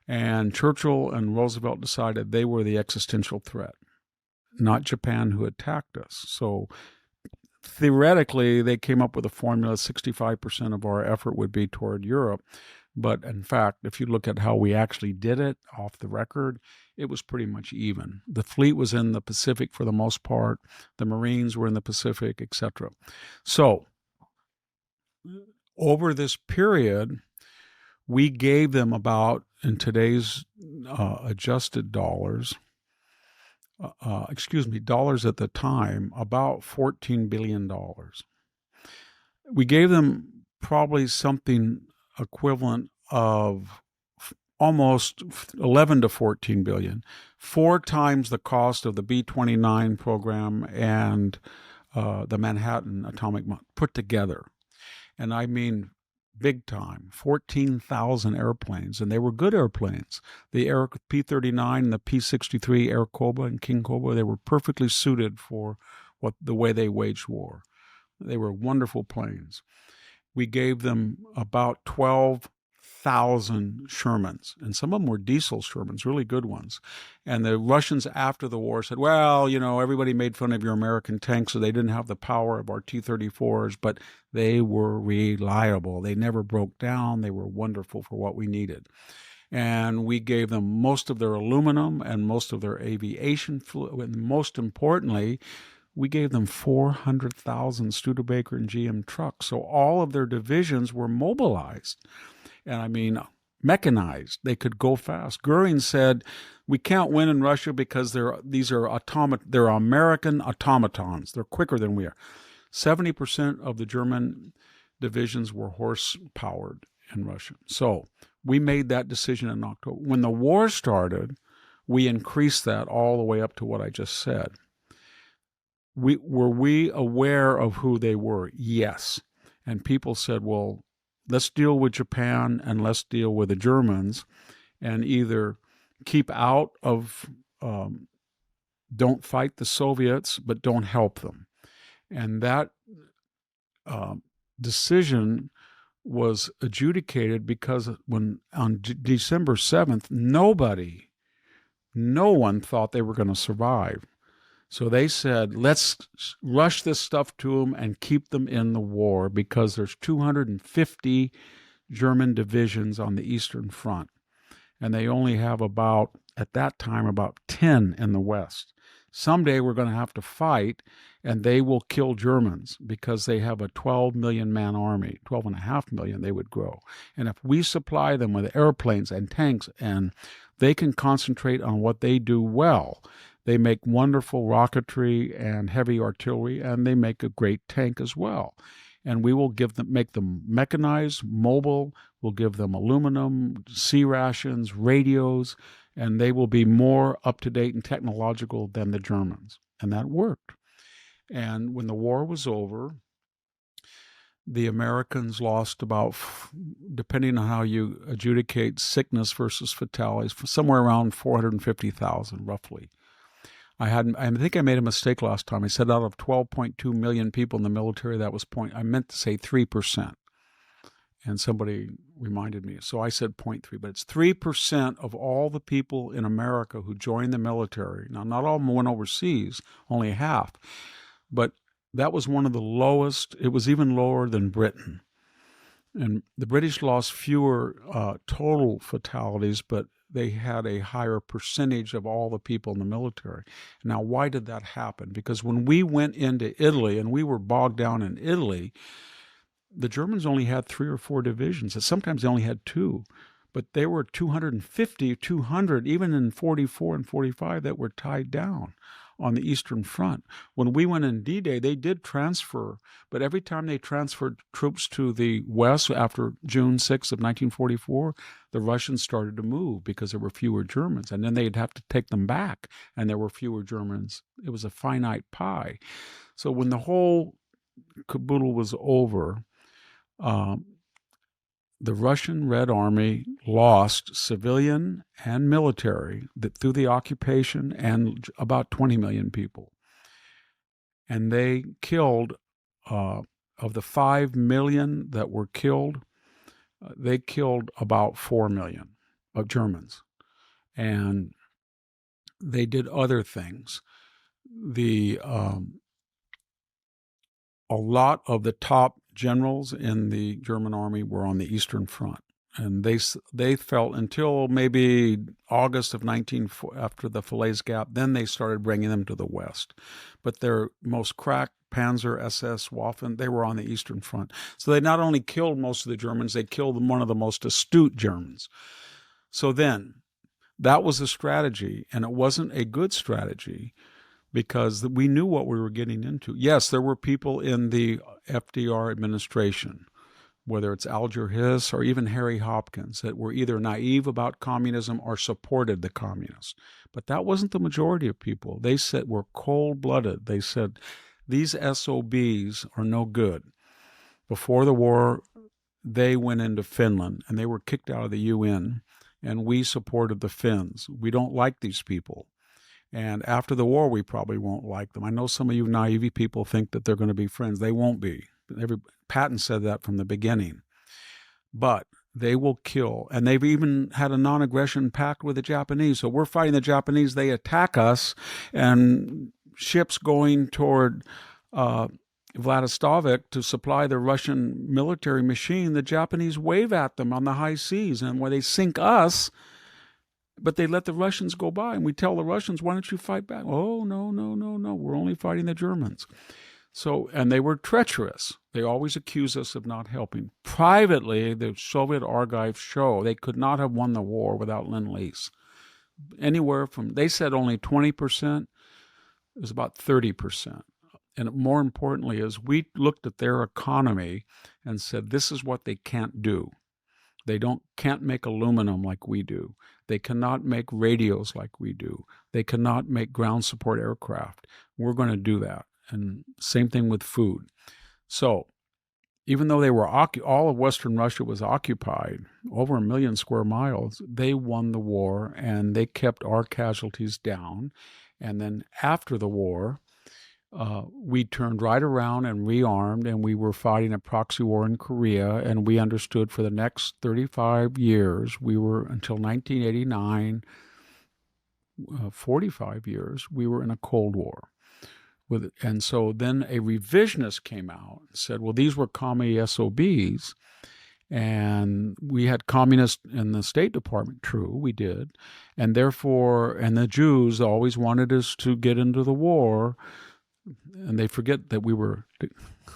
And Churchill and Roosevelt decided they were the existential threat, not Japan, who attacked us. So theoretically, they came up with a formula, 65% of our effort would be toward Europe. But in fact, if you look at how we actually did it off the record, it was pretty much even. The fleet was in the Pacific for the most part. The Marines were in the Pacific, etc. So over this period, we gave them about, in today's adjusted dollars, dollars at the time, about $14 billion. We gave them probably something equivalent of almost 11 to 14 billion, 4 times the cost of the B-29 program and the Manhattan atomic bomb put together. And I mean big time, 14,000 airplanes, and they were good airplanes. The P-39 and the P-63 Air Cobra and King Cobra, they were perfectly suited for the way they waged war. They were wonderful planes. We gave them about 12,000 Shermans, and some of them were diesel Shermans, really good ones. And the Russians after the war said, well, everybody made fun of your American tanks, so they didn't have the power of our T-34s, but they were reliable. They never broke down. They were wonderful for what we needed. And we gave them most of their aluminum and most of their aviation fluid, and most importantly, we gave them 400,000 Studebaker and GM trucks. So all of their divisions were mobilized. And mechanized. They could go fast. Goering said, we can't win in Russia because they're American automatons. They're quicker than we are. 70% of the German divisions were horse-powered in Russia. So we made that decision in October. When the war started, we increased that all the way up to what I just said. Were we aware of who they were? Yes. And people said, well, let's deal with Japan and let's deal with the Germans and either keep out of, don't fight the Soviets, but don't help them. And that decision was adjudicated because on December 7th, no one thought they were going to survive. So they said, let's rush this stuff to them and keep them in the war because there's 250 German divisions on the Eastern Front. And they only have at that time, about 10 in the West. Someday we're going to have to fight, and they will kill Germans because they have a 12 million man army, 12.5 million they would grow. And if we supply them with airplanes and tanks, and they can concentrate on what they do well, they make wonderful rocketry and heavy artillery, and they make a great tank as well. And we will make them mechanized, mobile, we'll give them aluminum, sea rations, radios, and they will be more up-to-date and technological than the Germans. And that worked. And when the war was over, the Americans lost about, depending on how you adjudicate sickness versus fatalities, somewhere around 450,000 roughly. I think I made a mistake last time. I said out of 12.2 million people in the military, I meant to say 3%. And somebody reminded me. So I said 0.3, but it's 3% of all the people in America who joined the military. Now, not all of them went overseas, only half. But that was one of the lowest. It was even lower than Britain. And the British lost fewer total fatalities, but they had a higher percentage of all the people in the military. Now, why did that happen? Because when we went into Italy and we were bogged down in Italy, the Germans only had 3 or 4 divisions. And sometimes they only had 2. But there were 250, 200, even in 44 and 45 that were tied down on the Eastern Front. When we went in D-Day, they did transfer, but every time they transferred troops to the West after June 6th of 1944, the Russians started to move because there were fewer Germans, and then they'd have to take them back, and there were fewer Germans. It was a finite pie. So when the whole caboodle was over, the Russian Red Army lost civilian and military through the occupation and about 20 million people. And they killed, of the 5 million that were killed, they killed about 4 million of Germans. And they did other things. A lot of the top generals in the German army were on the Eastern Front, and they felt until maybe August of after the Falaise Gap, then they started bringing them to the West. But their most crack, Panzer, SS, Waffen, they were on the Eastern Front. So they not only killed most of the Germans, they killed one of the most astute Germans. So then, that was the strategy, and it wasn't a good strategy, because we knew what we were getting into. Yes, there were people in the FDR administration, whether it's Alger Hiss or even Harry Hopkins, that were either naive about communism or supported the communists. But that wasn't the majority of people. They said were cold-blooded. They said, these SOBs are no good. Before the war, they went into Finland, and they were kicked out of the UN, and we supported the Finns. We don't like these people. And after the war, we probably won't like them. I know some of you naive people think that they're going to be friends. They won't be. Patton said that from the beginning. But they will kill. And they've even had a non-aggression pact with the Japanese. So we're fighting the Japanese. They attack us. And ships going toward Vladivostok to supply the Russian military machine, the Japanese wave at them on the high seas. And where they sink us, but they let the Russians go by. And we tell the Russians, why don't you fight back? Oh, no. We're only fighting the Germans. So, and they were treacherous. They always accuse us of not helping. Privately, the Soviet archives show they could not have won the war without Lend-Lease. Anywhere from, they said only 20%, it was about 30%. And more importantly is we looked at their economy and said, this is what they can't do. They can't make aluminum like we do. They cannot make radios like we do. They cannot make ground support aircraft. We're going to do that. And same thing with food. So even though they were all of Western Russia was occupied, over 1 million square miles, they won the war and they kept our casualties down. And then after the war, we turned right around and rearmed, and we were fighting a proxy war in Korea, and we understood for the next 35 years, until 1989, 45 years, we were in a Cold War. And so then a revisionist came out and said, well, these were commie SOBs, and we had communists in the State Department. True, we did. And therefore, and the Jews always wanted us to get into the war. And they forget that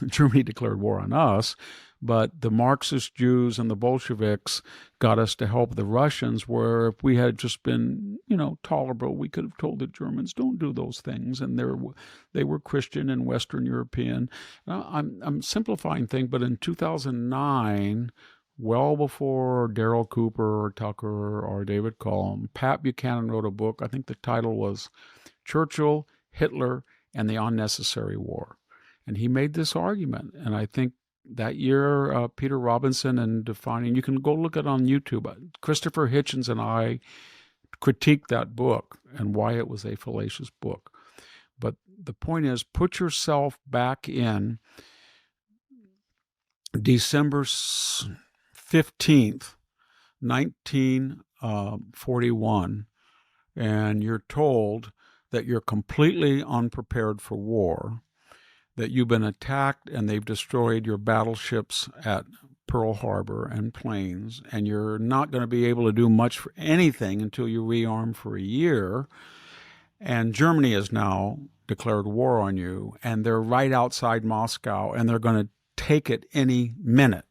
Germany declared war on us, but the Marxist Jews and the Bolsheviks got us to help the Russians, where if we had just been, tolerable, we could have told the Germans, don't do those things. And they were Christian and Western European. I'm simplifying things, but in 2009, well before Darrell Cooper or Tucker or David Cullen, Pat Buchanan wrote a book. I think the title was Churchill, Hitler, and the Unnecessary War. And he made this argument. And I think that year, Peter Robinson and defining, you can go look it on YouTube. Christopher Hitchens and I critiqued that book and why it was a fallacious book. But the point is, put yourself back in December 15th, 1941, and you're told that you're completely unprepared for war, that you've been attacked and they've destroyed your battleships at Pearl Harbor and planes, and you're not going to be able to do much for anything until you rearm for a year, and Germany has now declared war on you, and they're right outside Moscow, and they're going to take it any minute.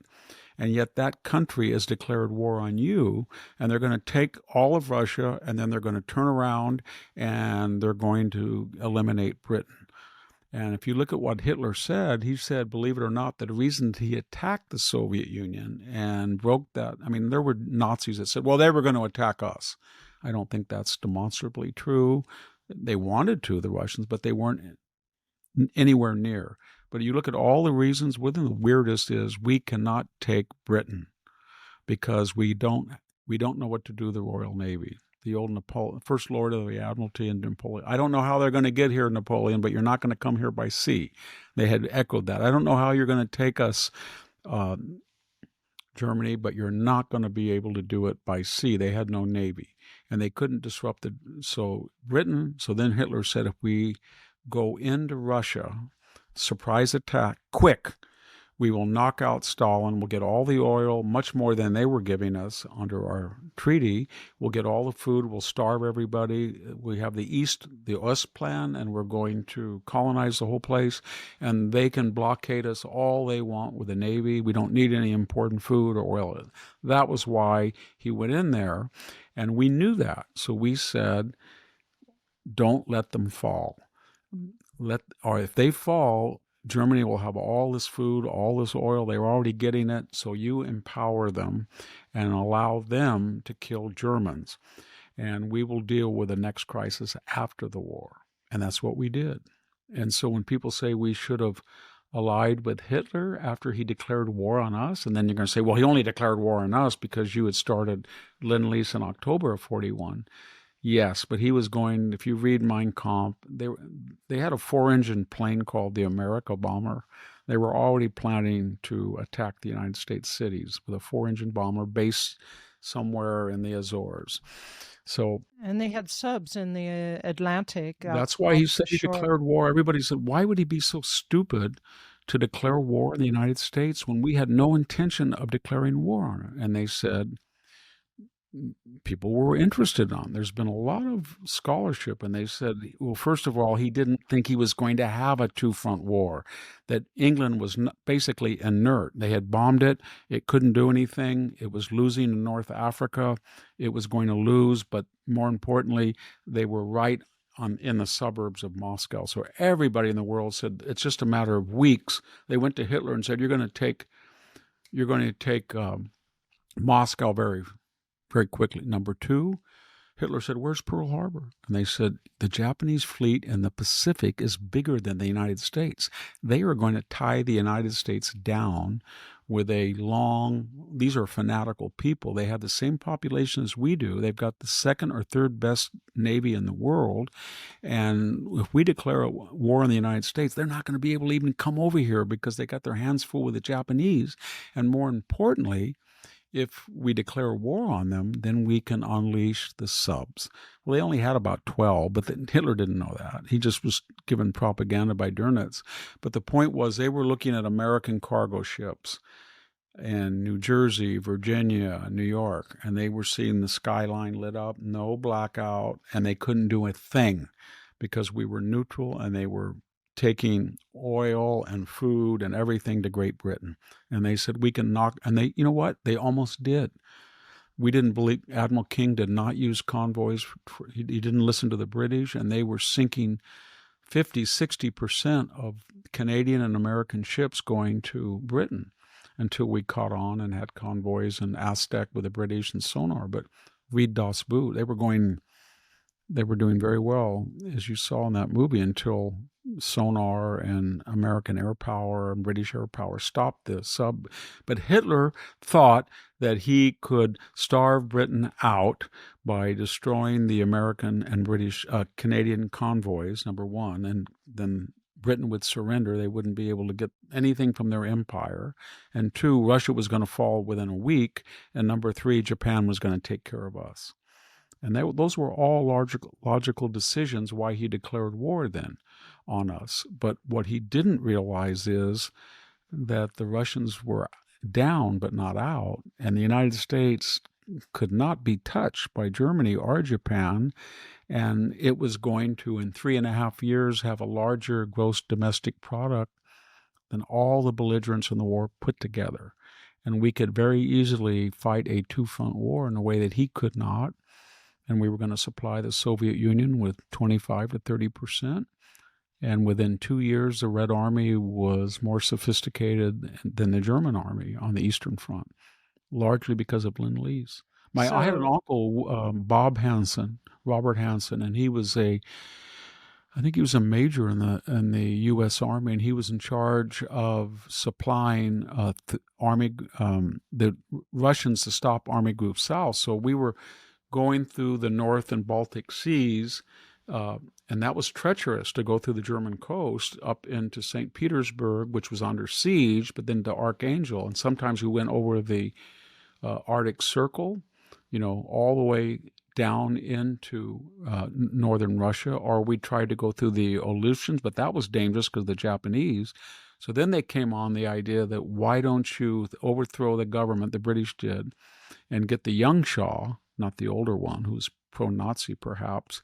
And yet that country has declared war on you, and they're going to take all of Russia, and then they're going to turn around and they're going to eliminate Britain. And if you look at what Hitler said, he said, believe it or not, that the reason he attacked the Soviet Union and broke that, there were Nazis that said, well, they were going to attack us. I don't think that's demonstrably true. They wanted to, the Russians, but they weren't anywhere near. But you look at all the reasons, one of the weirdest is we cannot take Britain because we don't know what to do with the Royal Navy. The old Napoleon, First Lord of the Admiralty and Napoleon. I don't know how they're going to get here, Napoleon, but you're not going to come here by sea. They had echoed that. I don't know how you're going to take us, Germany, but you're not going to be able to do it by sea. They had no navy, and they couldn't disrupt Britain. So then Hitler said, if we go into Russia, surprise attack, quick, we will knock out Stalin. We'll get all the oil, much more than they were giving us under our treaty. We'll get all the food. We'll starve everybody. We have the Ost plan, and we're going to colonize the whole place. And they can blockade us all they want with the Navy. We don't need any important food or oil. That was why he went in there, and we knew that. So we said, don't let them fall. Or if they fall, Germany will have all this food, all this oil. They're already getting it. So you empower them and allow them to kill Germans. And we will deal with the next crisis after the war. And that's what we did. And so when people say we should have allied with Hitler after he declared war on us, and then you're going to say, well, he only declared war on us because you had started Lend-Lease in October of 41. Yes, but he was going. If you read Mein Kampf, they had a 4-engine plane called the America bomber. They were already planning to attack the United States cities with a 4-engine bomber based somewhere in the Azores. So And they had subs in the Atlantic that's why off he said the he shore. declared war. Everybody said, why would he be so stupid to declare war in the United States when we had no intention of declaring war on it? And they said, people were interested on. There's been a lot of scholarship, and they said, well, first of all, he didn't think he was going to have a two-front war, that England was basically inert. They had bombed it. It couldn't do anything. It was losing in North Africa. It was going to lose, but more importantly, they were right in the suburbs of Moscow. So everybody in the world said it's just a matter of weeks. They went to Hitler and said, you're going to take Moscow very quickly. Number two, Hitler said, where's Pearl Harbor? And they said, the Japanese fleet in the Pacific is bigger than the United States. They are going to tie the United States down with these are fanatical people. They have the same population as we do. They've got the second or third best Navy in the world. And if we declare a war on the United States, they're not going to be able to even come over here because they got their hands full with the Japanese. And more importantly, if we declare war on them, then we can unleash the subs. Well, they only had about 12, but Hitler didn't know that. He just was given propaganda by Dönitz. But the point was they were looking at American cargo ships in New Jersey, Virginia, New York, and they were seeing the skyline lit up, no blackout, and they couldn't do a thing because we were neutral and they were taking oil and food and everything to Great Britain. And they said, we can knock, and they, you know what? They almost did. We didn't believe, Admiral King did not use convoys. He didn't listen to the British, and they were sinking 50-60% of Canadian and American ships going to Britain until we caught on and had convoys and Aztec with the British and sonar. But read Das Boot, they were doing very well, as you saw in that movie, until sonar and American air power and British air power stopped the sub. But Hitler thought that he could starve Britain out by destroying the American and British Canadian convoys, number one, and then Britain would surrender. They wouldn't be able to get anything from their empire. And two, Russia was going to fall within a week. And number three, Japan was going to take care of us. And those were all logical decisions why he declared war then on us. But what he didn't realize is that the Russians were down but not out, and the United States could not be touched by Germany or Japan, and it was going to, in 3.5 years, have a larger gross domestic product than all the belligerents in the war put together. And we could very easily fight a two-front war in a way that he could not. And we were going to supply the Soviet Union with 25 to 30%. And within 2 years, the Red Army was more sophisticated than the German Army on the Eastern Front, largely because of Lend-Lease. I had an uncle, Robert Hanson, and he was I think he was a major in the U.S. Army, and he was in charge of supplying the Russians to stop Army Group South. So we were going through the North and Baltic Seas, and that was treacherous to go through the German coast up into St. Petersburg, which was under siege, but then to Archangel. And sometimes we went over the Arctic Circle, all the way down into northern Russia, or we tried to go through the Aleutians, but that was dangerous because of the Japanese. So then they came on the idea that why don't you overthrow the government, the British did, and get the young Shah, not the older one, who was pro-Nazi perhaps,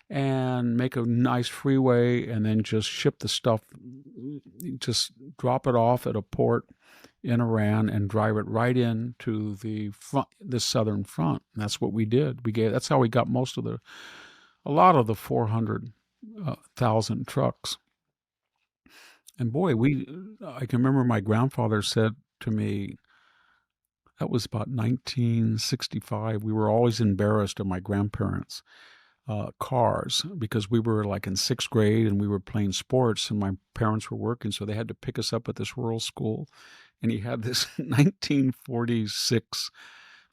and make a nice freeway and then just ship the stuff, just drop it off at a port in Iran and drive it right into the southern front. And that's what we did. That's how we got a lot of the 400,000 trucks. And boy, I can remember my grandfather said to me, that was about 1965. We were always embarrassed of my grandparents' cars because we were like in sixth grade and we were playing sports and my parents were working, so they had to pick us up at this rural school. And he had this 1946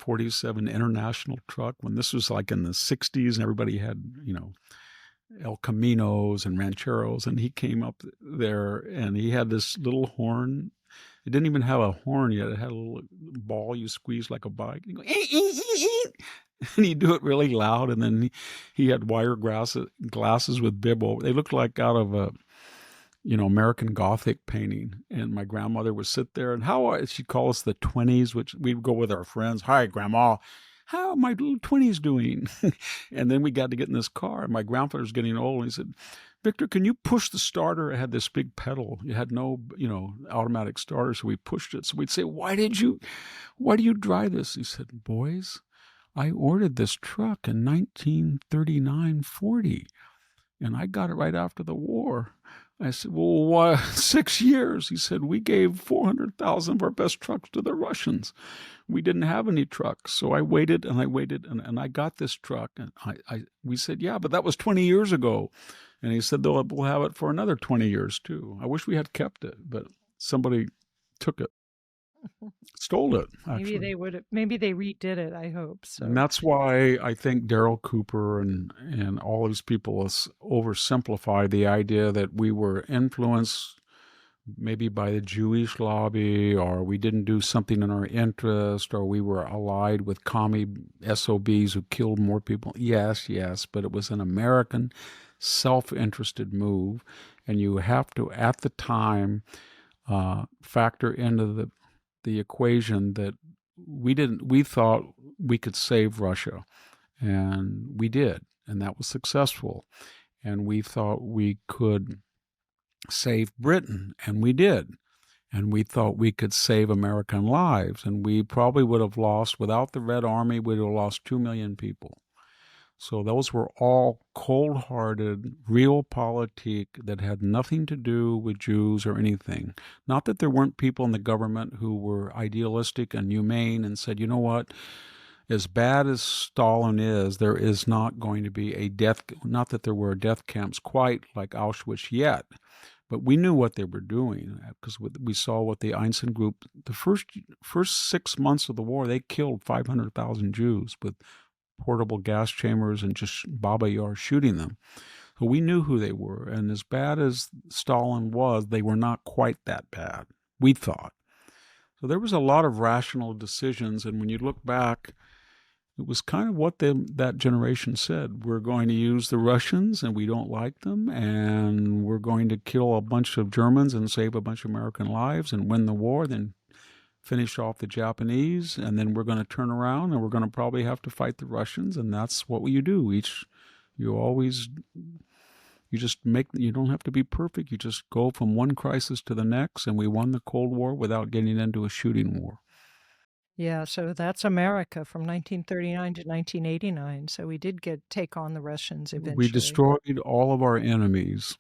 47 International truck when this was like in the 60s and everybody had, El Caminos and Rancheros, and he came up there and he had this little horn. It didn't even have a horn yet. It had a little ball you squeeze like a bike. And, and he'd do it really loud, and then he had wire glasses with bib over. They looked like out of a American Gothic painting. And my grandmother would sit there, and she'd call us the 20s, which we'd go with our friends. Hi, Grandma. How are my little 20s doing? And then we got to get in this car, and my grandfather was getting old, and he said, Victor, can you push the starter? It had this big pedal. It had no, automatic starter, so we pushed it. So we'd say, why do you drive this? He said, boys, I ordered this truck in 1939-40, and I got it right after the war. I said, well, why 6 years? He said, we gave 400,000 of our best trucks to the Russians. We didn't have any trucks. So I waited and and I got this truck. And we said, yeah, but that was 20 years ago. And he said, we'll have it for another 20 years too. I wish we had kept it, but somebody took it. Stole it, actually. Maybe they redid it, I hope. So. And that's why I think Daryl Cooper and all these people oversimplify the idea that we were influenced maybe by the Jewish lobby, or we didn't do something in our interest, or we were allied with commie SOBs who killed more people. Yes, but it was an American self-interested move, and you have to, at the time, factor into the equation that we thought we could save Russia, and we did, and that was successful. And we thought we could save Britain, and we did. And we thought we could save American lives, and we probably would have lost, without the Red Army, we'd have lost 2 million people. So those were all cold-hearted, realpolitik that had nothing to do with Jews or anything. Not that there weren't people in the government who were idealistic and humane and said, you know what, as bad as Stalin is, there is not going to be a death, not that there were death camps quite like Auschwitz yet, but we knew what they were doing because we saw what the Einstein group, the first 6 months of the war, they killed 500,000 Jews with portable gas chambers and just Baba Yar shooting them. So we knew who they were. And as bad as Stalin was, they were not quite that bad, we thought. So there was a lot of rational decisions. And when you look back, it was kind of what that generation said. We're going to use the Russians, and we don't like them. And we're going to kill a bunch of Germans and save a bunch of American lives and win the war, then finish off the Japanese, and then we're going to turn around and we're going to probably have to fight the Russians, and that's what you do. You don't have to be perfect. You just go from one crisis to the next, and we won the Cold War without getting into a shooting war. Yeah, so that's America from 1939 to 1989. So we did take on the Russians eventually. We destroyed all of our enemies.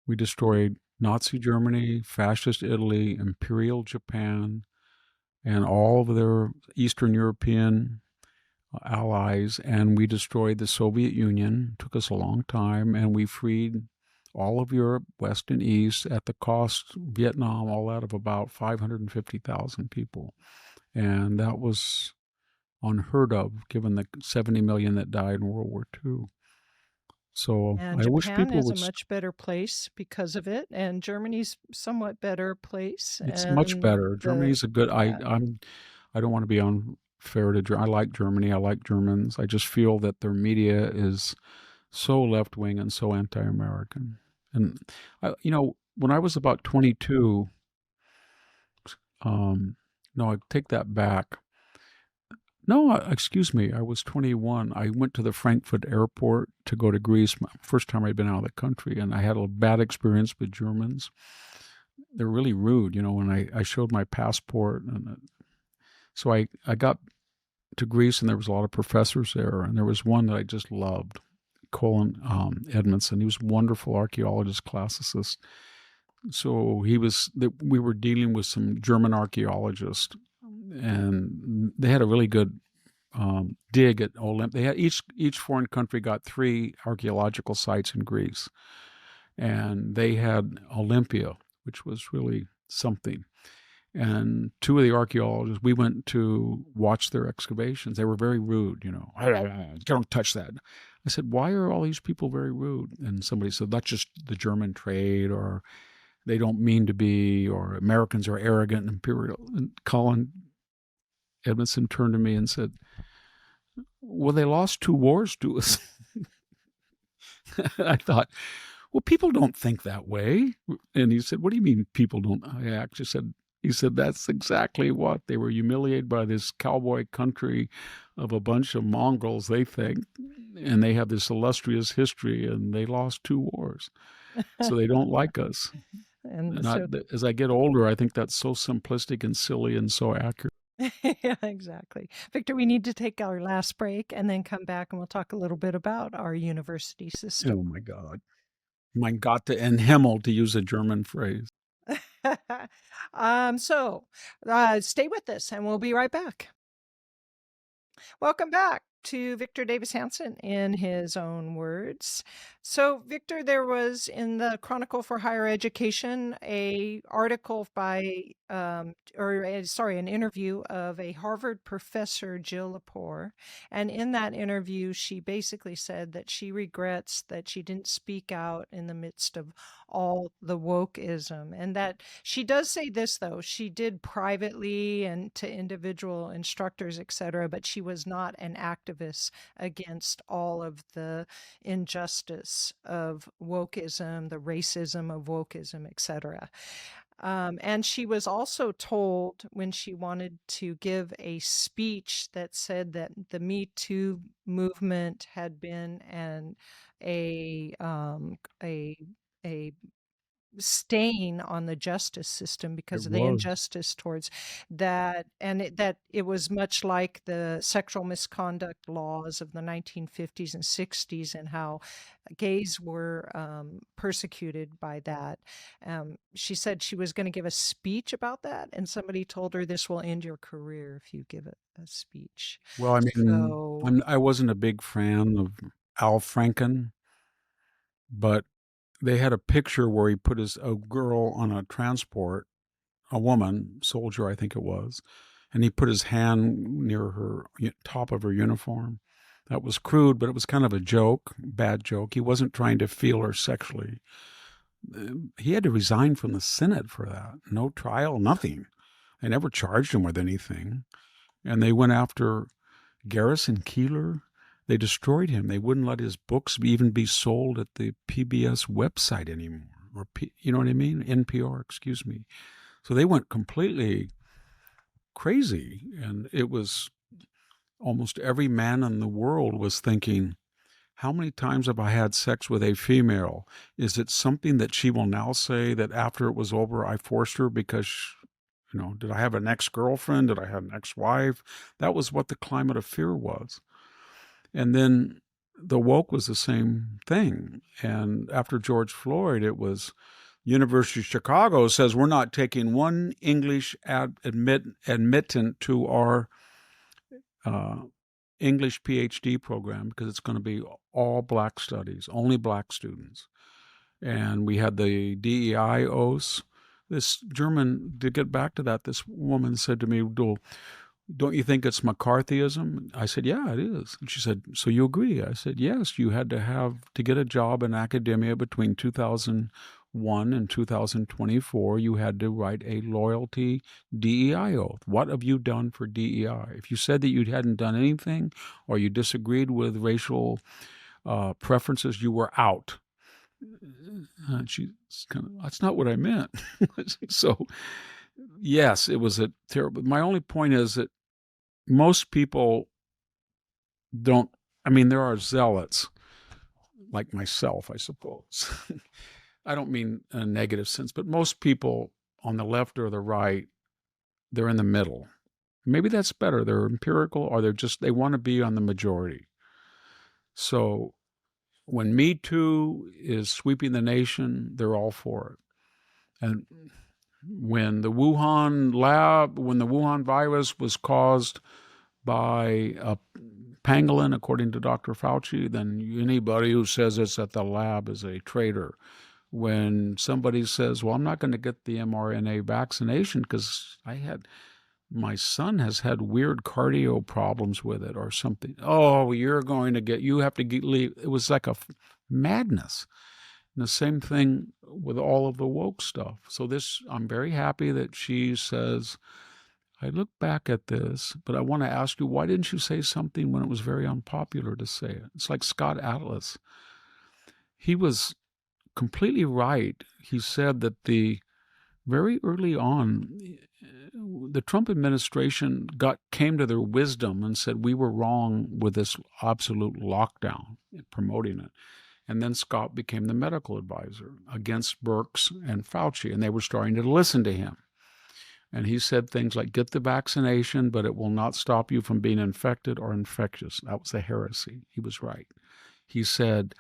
We destroyed Nazi Germany, Fascist Italy, Imperial Japan, and all of their Eastern European allies, and we destroyed the Soviet Union. It took us a long time, and we freed all of Europe, West and East, at the cost, Vietnam, all that, of about 550,000 people. And that was unheard of, given the 70 million that died in World War II. So and I wish Japan people is would. a much better place because of it, and Germany's somewhat better place. It's much better. Germany's a good. Yeah. I don't want to be unfair to Germany. I like Germany. I like Germans. I just feel that their media is so left wing and so anti-American. And when I was about 22, no, I take that back. No, excuse me. I was 21. I went to the Frankfurt airport to go to Greece. First time I'd been out of the country, and I had a bad experience with Germans. They're really rude, when I showed my passport. And so I got to Greece, and there was a lot of professors there, and there was one that I just loved, Colin Edmondson. He was a wonderful archaeologist, classicist. So we were dealing with some German archaeologists, and they had a really good dig at Olympia. They had each foreign country got 3 archaeological sites in Greece, and they had Olympia, which was really something. And two of the archaeologists, we went to watch their excavations. They were very rude, don't touch that. I said, why are all these people very rude? And somebody said, that's just the German trade, or they don't mean to be, or Americans are arrogant and imperial. And Colin Edmondson turned to me and said, well, they lost 2 wars to us. I thought, well, people don't think that way. And he said, what do you mean people don't? I actually said, he said, that's exactly what. They were humiliated by this cowboy country of a bunch of mongrels, they think, and they have this illustrious history, and they lost 2 wars. So they don't like us. And as I get older, I think that's so simplistic and silly and so accurate. Yeah, exactly. Victor, we need to take our last break and then come back and we'll talk a little bit about our university system. Oh, my God. Mein Gott en Himmel, to use a German phrase. Stay with us and we'll be right back. Welcome back to Victor Davis Hanson in his own words. So, Victor, there was in the Chronicle for Higher Education a article an interview of a Harvard professor, Jill Lepore. And in that interview, she basically said that she regrets that she didn't speak out in the midst of all the wokeism. And that she does say this, though, she did privately and to individual instructors, etc., but she was not an activist against all of the injustice of wokeism, the racism of wokeism, etc. And she was also told when she wanted to give a speech that said that the Me Too movement had been a stain on the justice system because of the injustice towards that, and that it was much like the sexual misconduct laws of the 1950s and 60s and how gays were persecuted by that. She said she was going to give a speech about that, and somebody told her, this will end your career if you give a speech. Well, I mean, I wasn't a big fan of Al Franken, but they had a picture where he put a girl on a transport, a woman, soldier I think it was, and he put his hand near her top of her uniform. That was crude, but it was kind of a joke, bad joke. He wasn't trying to feel her sexually. He had to resign from the Senate for that. No trial, nothing. They never charged him with anything. And they went after Garrison Keillor. They destroyed him. They wouldn't let his books even be sold at the PBS website anymore. Or you know what I mean? NPR, excuse me. So they went completely crazy. And it was almost every man in the world was thinking, how many times have I had sex with a female? Is it something that she will now say that after it was over, I forced her because, did I have an ex-girlfriend? Did I have an ex-wife? That was what the climate of fear was. And then the woke was the same thing. And after George Floyd, it was University of Chicago says we're not taking one English admittant to our English PhD program because it's going to be all black studies, only black students. And we had the DEI oaths. This German, to get back to that, this woman said to me, don't you think it's McCarthyism? I said, yeah, it is. And she said, so you agree? I said, yes, you had to get a job in academia between 2001 and 2024. You had to write a loyalty DEI oath. What have you done for DEI? If you said that you hadn't done anything or you disagreed with racial preferences, you were out. And she's that's not what I meant. So, yes, it was a terrible. My only point is that most people don't. I mean, there are zealots like myself, I suppose. I don't mean in a negative sense, but most people on the left or the right, they're in the middle. Maybe that's better. They're empirical, or they want to be on the majority. So when Me Too is sweeping the nation, they're all for it. And when the Wuhan virus was caused by a pangolin, according to Dr. Fauci, then anybody who says it's at the lab is a traitor. when somebody says, well, I'm not going to get the mRNA vaccination because my son has had weird cardio problems with it or something. Oh, you have to leave. It was like a madness. And the same thing with all of the woke stuff. So I'm very happy that she says, I look back at this, but I want to ask you, why didn't you say something when it was very unpopular to say it? It's like Scott Atlas. He was completely right. He said that very early on, the Trump administration came to their wisdom and said we were wrong with this absolute lockdown, promoting it. And then Scott became the medical advisor against Birx and Fauci, and they were starting to listen to him. And he said things like, get the vaccination, but it will not stop you from being infected or infectious. That was a heresy. He was right. He said,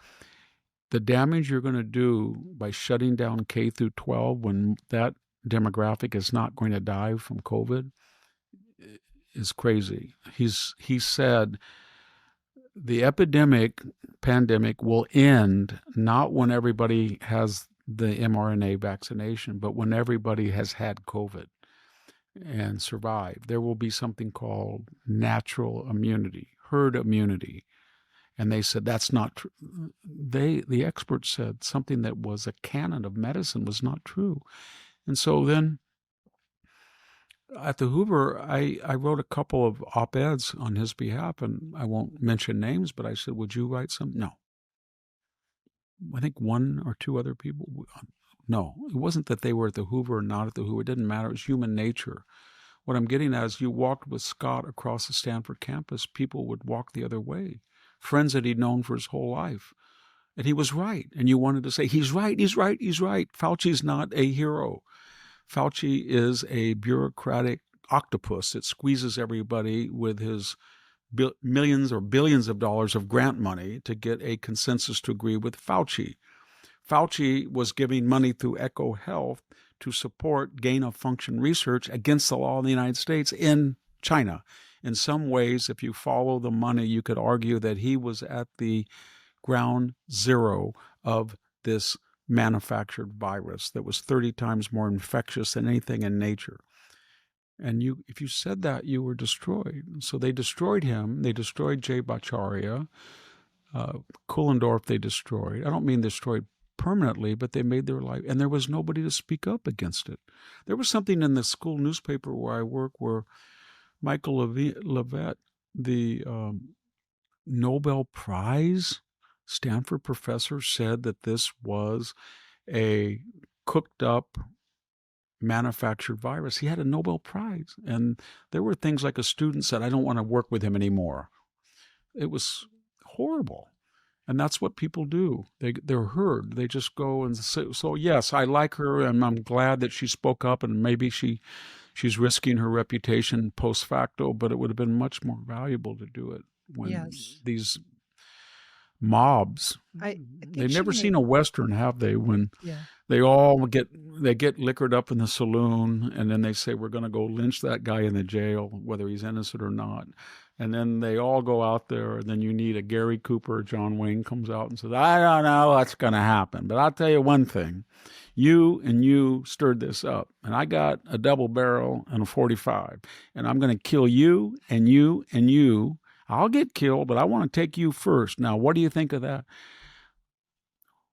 the damage you're going to do by shutting down K through 12 when that demographic is not going to die from COVID is crazy. He said the pandemic will end not when everybody has the mRNA vaccination, but when everybody has had COVID and survived. There will be something called natural immunity, herd immunity. And they said that's not true. The experts said something that was a canon of medicine was not true. And so then at the Hoover, I wrote a couple of op-eds on his behalf, and I won't mention names, but I said, would you write some? No. I think one or two other people. No, it wasn't that they were at the Hoover or not at the Hoover. It didn't matter. It was human nature. What I'm getting at is you walked with Scott across the Stanford campus, people would walk the other way. Friends that he'd known for his whole life. And he was right. And you wanted to say, he's right, he's right, he's right. Fauci's not a hero. Fauci is a bureaucratic octopus that squeezes everybody with his millions or billions of dollars of grant money to get a consensus to agree with Fauci. Fauci was giving money through Echo Health to support gain-of-function research against the law in the United States in China. In some ways, if you follow the money, you could argue that he was at the ground zero of this manufactured virus that was 30 times more infectious than anything in nature. And if you said that, you were destroyed. So they destroyed him. They destroyed Jay Bhattacharya. Kuhlendorf they destroyed. I don't mean destroyed permanently, but they made their life. And there was nobody to speak up against it. There was something in the school newspaper where I work where Michael Levitt, the Nobel Prize Stanford professor, said that this was a cooked up manufactured virus. He had a Nobel Prize. And there were things like a student said, I don't want to work with him anymore. It was horrible. And that's what people do. They're heard. They just go and say, so yes, I like her and I'm glad that she spoke up and maybe she's risking her reputation post facto, but it would have been much more valuable to do it when these mobs, they've never seen a Western, have they? When they all get liquored up in the saloon and then they say, we're going to go lynch that guy in the jail, whether he's innocent or not. And then they all go out there, and then you need a Gary Cooper, John Wayne comes out and says, I don't know what's going to happen, but I'll tell you one thing. You stirred this up, and I got a double barrel and a 45, and I'm going to kill you and you and you. I'll get killed, but I want to take you first. Now, what do you think of that?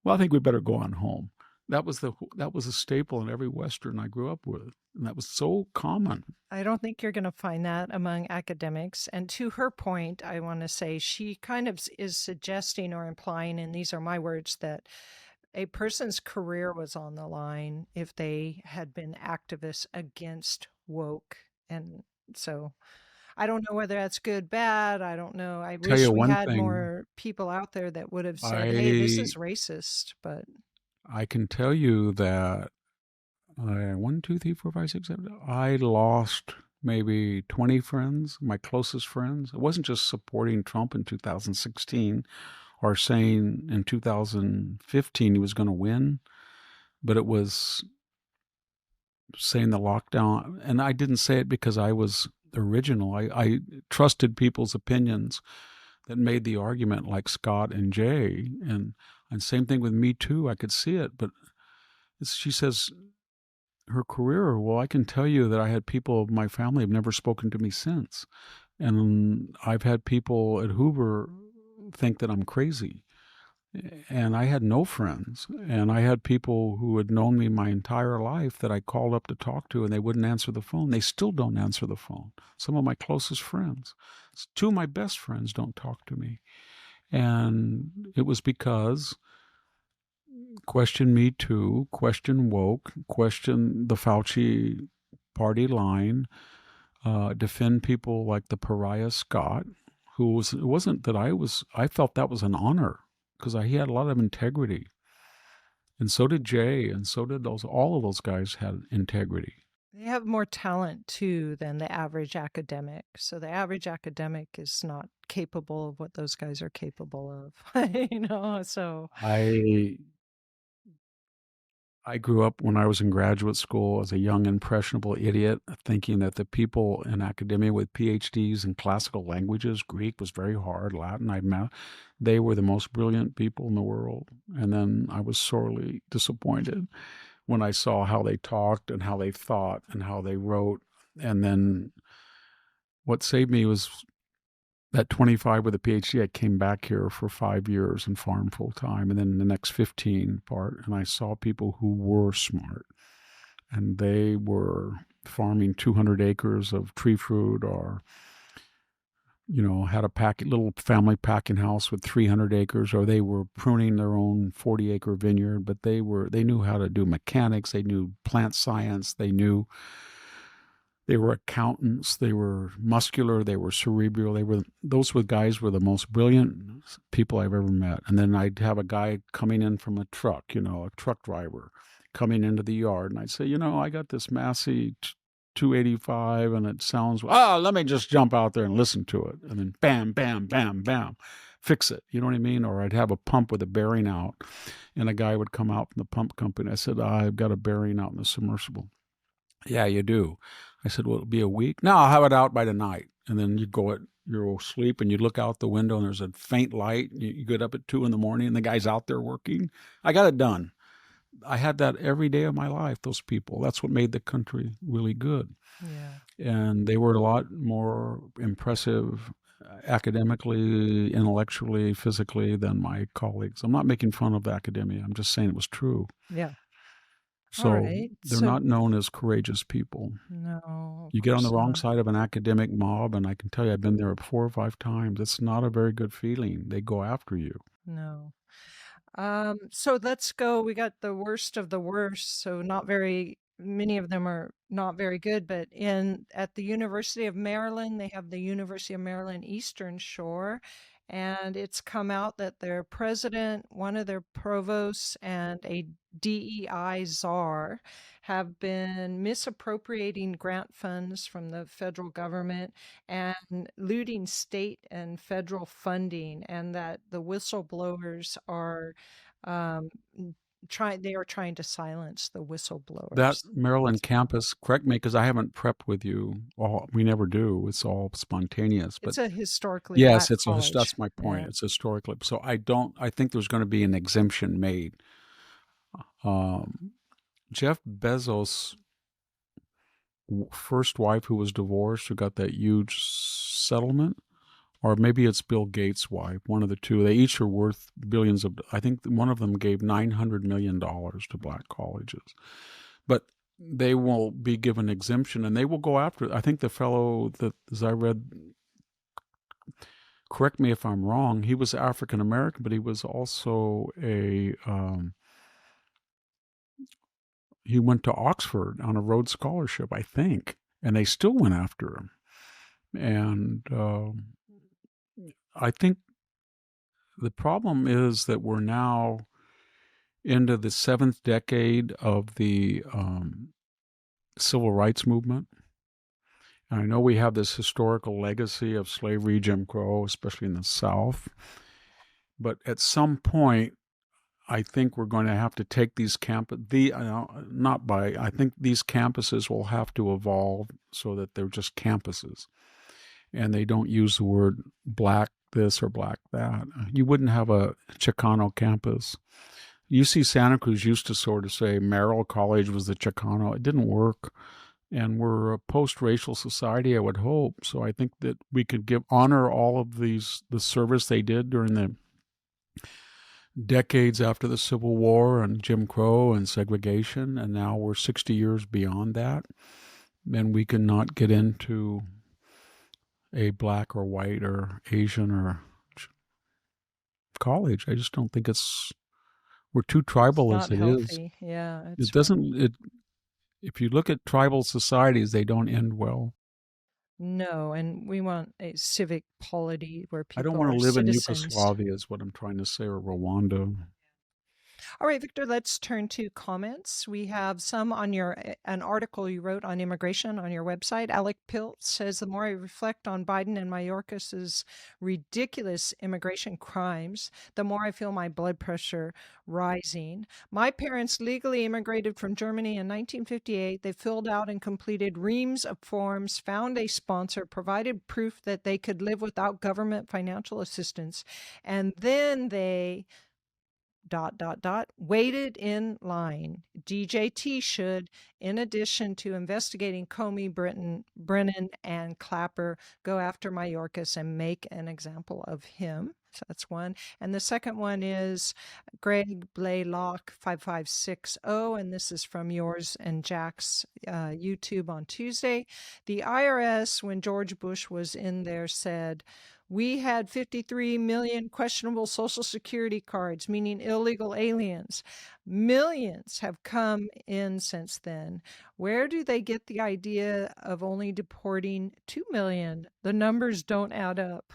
Well, I think we better go on home. That was a staple in every Western I grew up with, and that was so common. I don't think you're going to find that among academics. And to her point, I want to say she kind of is suggesting or implying, and these are my words, that a person's career was on the line if they had been activists against woke. And so I don't know whether that's good, bad. I don't know. I wish we had more people out there that would have said, hey, this is racist. But I can tell you that 1, 2, 3, 4, 5, 6, 7, I lost maybe 20 friends, my closest friends. It wasn't just supporting Trump in 2016 or saying in 2015 he was going to win, but it was saying the lockdown. And I didn't say it because I was original. I trusted people's opinions that made the argument, like Scott and Jay. And And same thing with Me Too. I could see it, but she says her career, well, I can tell you that I had people of my family have never spoken to me since. And I've had people at Hoover think that I'm crazy. And I had no friends. And I had people who had known me my entire life that I called up to talk to, and they wouldn't answer the phone. They still don't answer the phone. Some of my closest friends. Two of my best friends don't talk to me. And it was because question Me Too, question woke, question the Fauci party line, defend people like the pariah Scott, who was, it wasn't that I felt that was an honor because he had a lot of integrity. And so did Jay, and so did all of those guys had integrity. They have more talent too than the average academic. So the average academic is not capable of what those guys are capable of, so. I grew up when I was in graduate school as a young, impressionable idiot, thinking that the people in academia with PhDs in classical languages, Greek was very hard, Latin, they were the most brilliant people in the world. And then I was sorely disappointed when I saw how they talked and how they thought and how they wrote. And then what saved me was at 25 with a PhD, I came back here for 5 years and farmed full time. And then the next 15 and I saw people who were smart, and they were farming 200 acres of tree fruit, or, had a little family packing house with 300 acres, or they were pruning their own 40-acre vineyard, but they knew how to do mechanics. They knew plant science. They were accountants, they were muscular, they were cerebral, those guys were the most brilliant people I've ever met. And then I'd have a guy coming in from a truck, a truck driver coming into the yard, and I'd say, I got this Massey 285 and it sounds, let me just jump out there and listen to it. And then bam, bam, bam, bam, fix it. You know what I mean? Or I'd have a pump with a bearing out, and a guy would come out from the pump company. I said, I've got a bearing out in the submersible. Yeah, you do. I said, well, it'll be a week. No, I'll have it out by tonight. And then you'd go at your sleep and you'd look out the window and there's a faint light. You get up at 2 a.m. and the guy's out there working. I got it done. I had that every day of my life, those people. That's what made the country really good. Yeah. And they were a lot more impressive academically, intellectually, physically than my colleagues. I'm not making fun of academia. I'm just saying it was true. Yeah. So right. They're not known as courageous people. No. You get on the wrong side of an academic mob, and I can tell you I've been there 4 or 5 times. It's not a very good feeling. They go after you. No. So let's go. We got the worst of the worst. So many of them are not very good, but at the University of Maryland, they have the University of Maryland Eastern Shore. And it's come out that their president, one of their provosts, and a DEI czar have been misappropriating grant funds from the federal government and looting state and federal funding, and that the whistleblowers are trying to silence the whistleblowers. That Maryland campus, correct me because I haven't prepped with you. We never do. It's all spontaneous. But it's a historically yes, black college. That's my point. Yeah. It's historically. So I think there's going to be an exemption made. Jeff Bezos' first wife, who was divorced, who got that huge settlement, or maybe it's Bill Gates' wife, one of the two. They each are worth billions of. I think one of them gave $900 million to black colleges, but they will be given exemption, and they will go after it. I think the fellow that, as I read, correct me if I'm wrong, he was African American, but he was also he went to Oxford on a Rhodes Scholarship, I think, and they still went after him. And I think the problem is that we're now into the 7th decade of the civil rights movement. And I know we have this historical legacy of slavery, Jim Crow, especially in the South. But at some point, I think we're going to have to take these I think these campuses will have to evolve so that they're just campuses. And they don't use the word black this or black that. You wouldn't have a Chicano campus. UC Santa Cruz used to sort of say Merrill College was the Chicano. It didn't work. And we're a post-racial society, I would hope. So I think that we could honor all of the service they did during the decades after the Civil War and Jim Crow and segregation. And now we're 60 years beyond that. And we cannot get into a black or white or Asian or college. I just don't think we're too tribal It's as not it is. healthy. Yeah. It doesn't, if you look at tribal societies, they don't end well. No, and we want a civic polity where I people don't want are to live in citizens. Yugoslavia is what I'm trying to say, or Rwanda. All right, Victor, let's turn to comments. We have some on an article you wrote on immigration on your website. Alec Pilt says, the more I reflect on Biden and Mayorkas's ridiculous immigration crimes, the more I feel my blood pressure rising. My parents legally immigrated from Germany in 1958. They filled out and completed reams of forms, found a sponsor, provided proof that they could live without government financial assistance, and then they waited in line. DJT should, in addition to investigating Comey, Brennan, and Clapper, go after Mayorkas and make an example of him. So that's one. And the second one is Greg Blaylock 5560, and this is from yours and Jack's YouTube on Tuesday. The IRS, when George Bush was in there, said, we had 53 million questionable Social Security cards, meaning illegal aliens. Millions have come in since then. Where do they get the idea of only deporting 2 million? The numbers don't add up.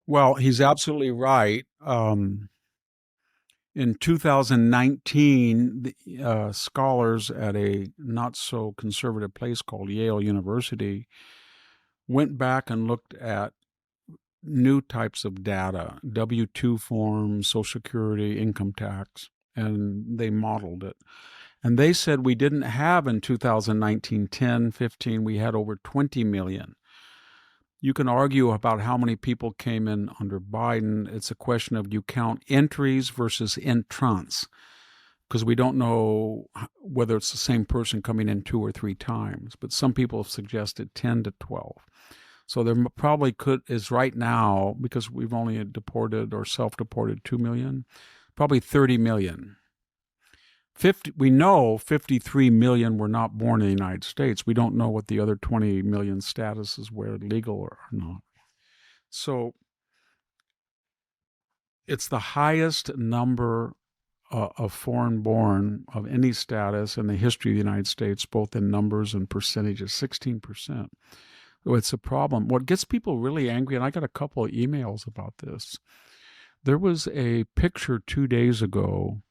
Well, he's absolutely right. In 2019, the scholars at a not-so-conservative place called Yale University went back and looked at new types of data, W-2 forms, Social Security, income tax, and they modeled it. And they said we didn't have in 2019, 10, 15, we had over 20 million. You can argue about how many people came in under Biden. It's a question of you count entries versus entrants, because we don't know whether it's the same person coming in 2 or 3 times. But some people have suggested 10 to 12. So there probably is right now, because we've only deported or self-deported 2 million, probably 30 million. We know 53 million were not born in the United States. We don't know what the other 20 million statuses were legal or not. So it's the highest number of foreign-born of any status in the history of the United States, both in numbers and percentages, 16%. It's a problem. What gets people really angry, and I got a couple of emails about this, there was a picture 2 days ago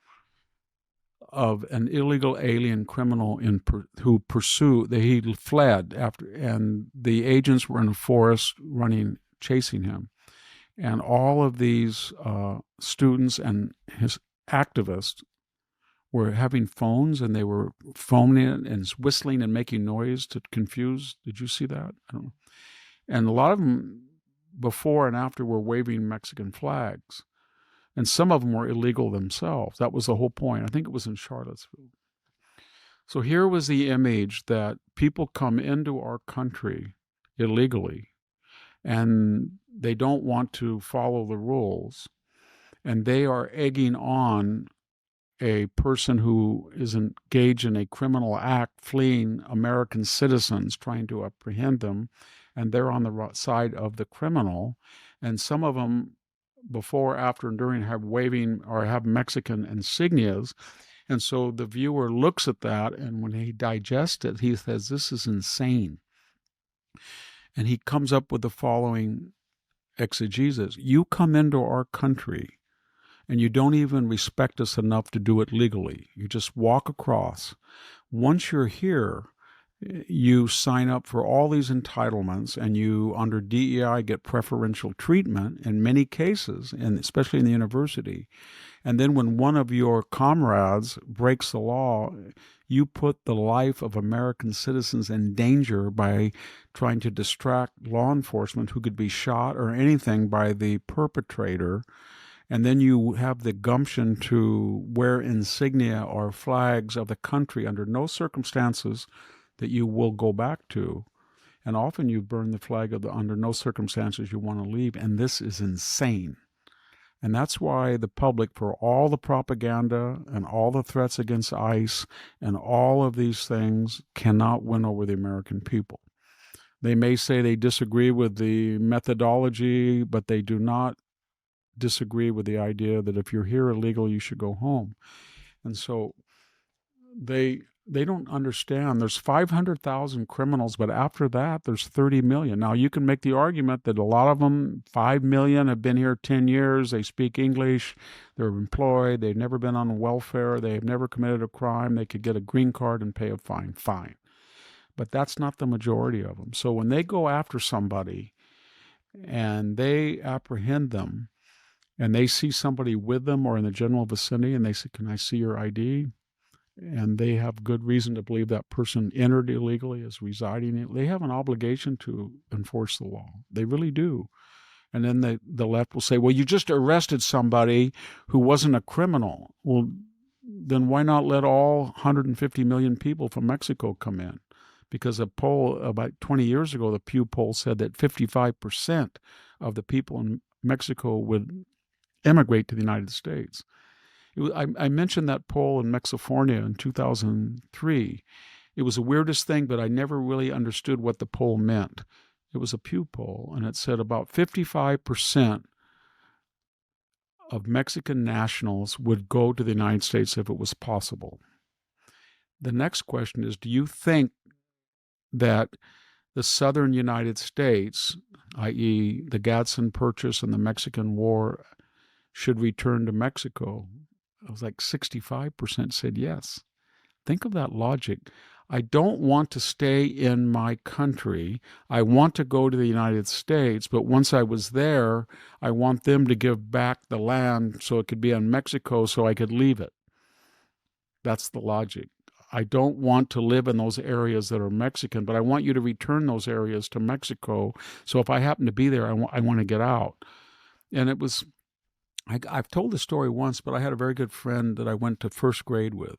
of an illegal alien criminal who he fled after, and the agents were in a forest chasing him. And all of these students and his activists were having phones, and they were phoning it and whistling and making noise to confuse. Did you see that? I don't know. And a lot of them, before and after, were waving Mexican flags. And some of them were illegal themselves. That was the whole point. I think it was in Charlottesville. So here was the image that people come into our country illegally, and they don't want to follow the rules. And they are egging on a person who is engaged in a criminal act, fleeing American citizens, trying to apprehend them, and they're on the side of the criminal. And some of them, before, after, and during, have waving or have Mexican insignias. And so the viewer looks at that, and when he digests it, he says, this is insane. And he comes up with the following exegesis. You come into our country, and you don't even respect us enough to do it legally. You just walk across. Once you're here, you sign up for all these entitlements, and you, under DEI, get preferential treatment in many cases, and especially in the university. And then when one of your comrades breaks the law, you put the life of American citizens in danger by trying to distract law enforcement who could be shot or anything by the perpetrator. And then you have the gumption to wear insignia or flags of the country under no circumstances that you will go back to. And often you burn the flag of under no circumstances you want to leave. And this is insane. And that's why the public, for all the propaganda and all the threats against ICE and all of these things, cannot win over the American people. They may say they disagree with the methodology, but they do not disagree with the idea that if you're here illegal, you should go home. And so they don't understand. There's 500,000 criminals, but after that, there's 30 million. Now, you can make the argument that a lot of them, 5 million, have been here 10 years. They speak English. They're employed. They've never been on welfare. They've never committed a crime. They could get a green card and pay a fine. Fine. But that's not the majority of them. So when they go after somebody and they apprehend them and they see somebody with them or in the general vicinity and they say, "Can I see your ID?" and they have good reason to believe that person entered illegally, is residing, they have an obligation to enforce the law. They really do. And then the left will say, well, you just arrested somebody who wasn't a criminal. Well, then why not let all 150 million people from Mexico come in? Because a poll about 20 years ago, the Pew poll said that 55% of the people in Mexico would emigrate to the United States. I mentioned that poll in Mexifornia in 2003. It was the weirdest thing, but I never really understood what the poll meant. It was a Pew poll, and it said about 55% of Mexican nationals would go to the United States if it was possible. The next question is, do you think that the southern United States, i.e. the Gadsden Purchase and the Mexican War, should return to Mexico? It was like 65% said yes. Think of that logic. I don't want to stay in my country. I want to go to the United States, but once I was there, I want them to give back the land so it could be in Mexico so I could leave it. That's the logic. I don't want to live in those areas that are Mexican, but I want you to return those areas to Mexico. So if I happen to be there, I want to get out. And it was... I've told the story once, but I had a very good friend that I went to first grade with.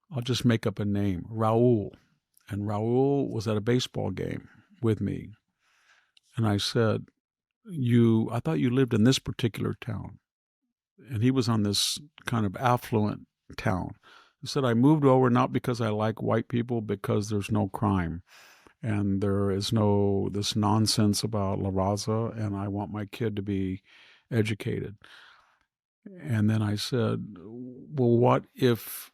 I'll just make up a name, Raul. And Raul was at a baseball game with me. And I said, I thought you lived in this particular town. And he was on this kind of affluent town. He said, I moved over not because I like white people, because there's no crime. And there is no this nonsense about La Raza, and I want my kid to be educated. And then I said, well, what if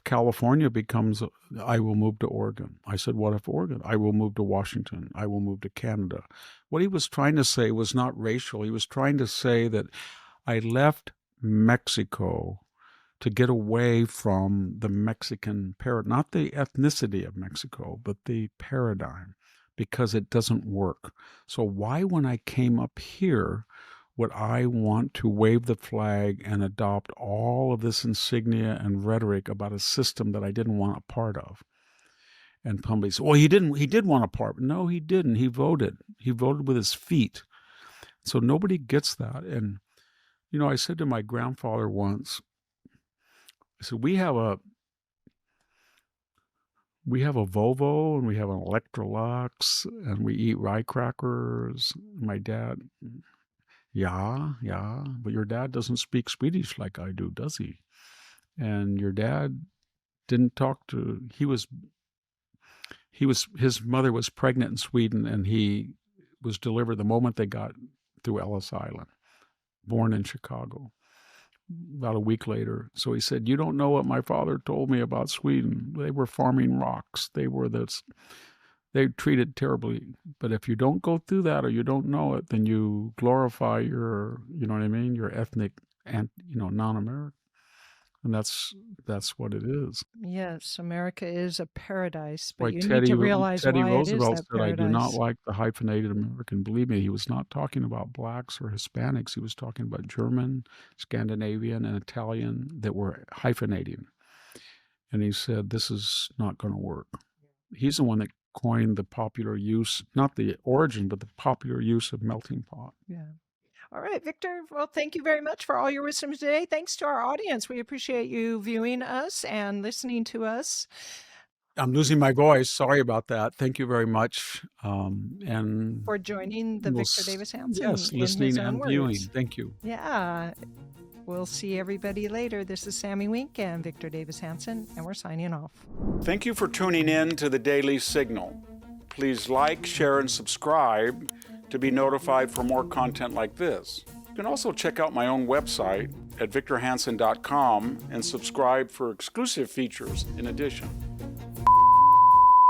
California becomes, I will move to Oregon. I said, what if Oregon? I will move to Washington. I will move to Canada. What he was trying to say was not racial. He was trying to say that I left Mexico to get away from the Mexican paradigm, not the ethnicity of Mexico, but the paradigm, because it doesn't work. So why, when I came up here, would I want to wave the flag and adopt all of this insignia and rhetoric about a system that I didn't want a part of? And somebody said, well, he did want a part. No, he didn't. He voted. He voted with his feet. So nobody gets that. And, I said to my grandfather once, I said, we have a Volvo and we have an Electrolux and we eat rye crackers. My dad, yeah, but your dad doesn't speak Swedish like I do, does he? And your dad didn't talk to, his mother was pregnant in Sweden and he was delivered the moment they got through Ellis Island, born in Chicago. About a week later. So he said, you don't know what my father told me about Sweden. They were farming rocks. They treated terribly. But if you don't go through that or you don't know it, then you glorify your, your ethnic and, non-American. And that's what it is. Yes, America is a paradise, but Like you need to realize Teddy why it is Roosevelt that said, I do not paradise. like the hyphenated American. Believe me, he was not talking about blacks or Hispanics. He was talking about German, Scandinavian, and Italian that were hyphenating. And he said, this is not going to work. He's the one that coined the popular use, not the origin, but the popular use of melting pot. Yeah. All right, Victor. Well, thank you very much for all your wisdom today. Thanks to our audience. We appreciate you viewing us and listening to us. I'm losing my voice. Sorry about that. Thank you very much. And For joining the Victor Davis Hanson yes, in listening his own and words. viewing. Thank you. Yeah. We'll see everybody later. This is Sammy Wink and Victor Davis Hanson, and we're signing off. Thank you for tuning in to the Daily Signal. Please like, share, and subscribe to be notified for more content like this. You can also check out my own website at victorhanson.com and subscribe for exclusive features in addition.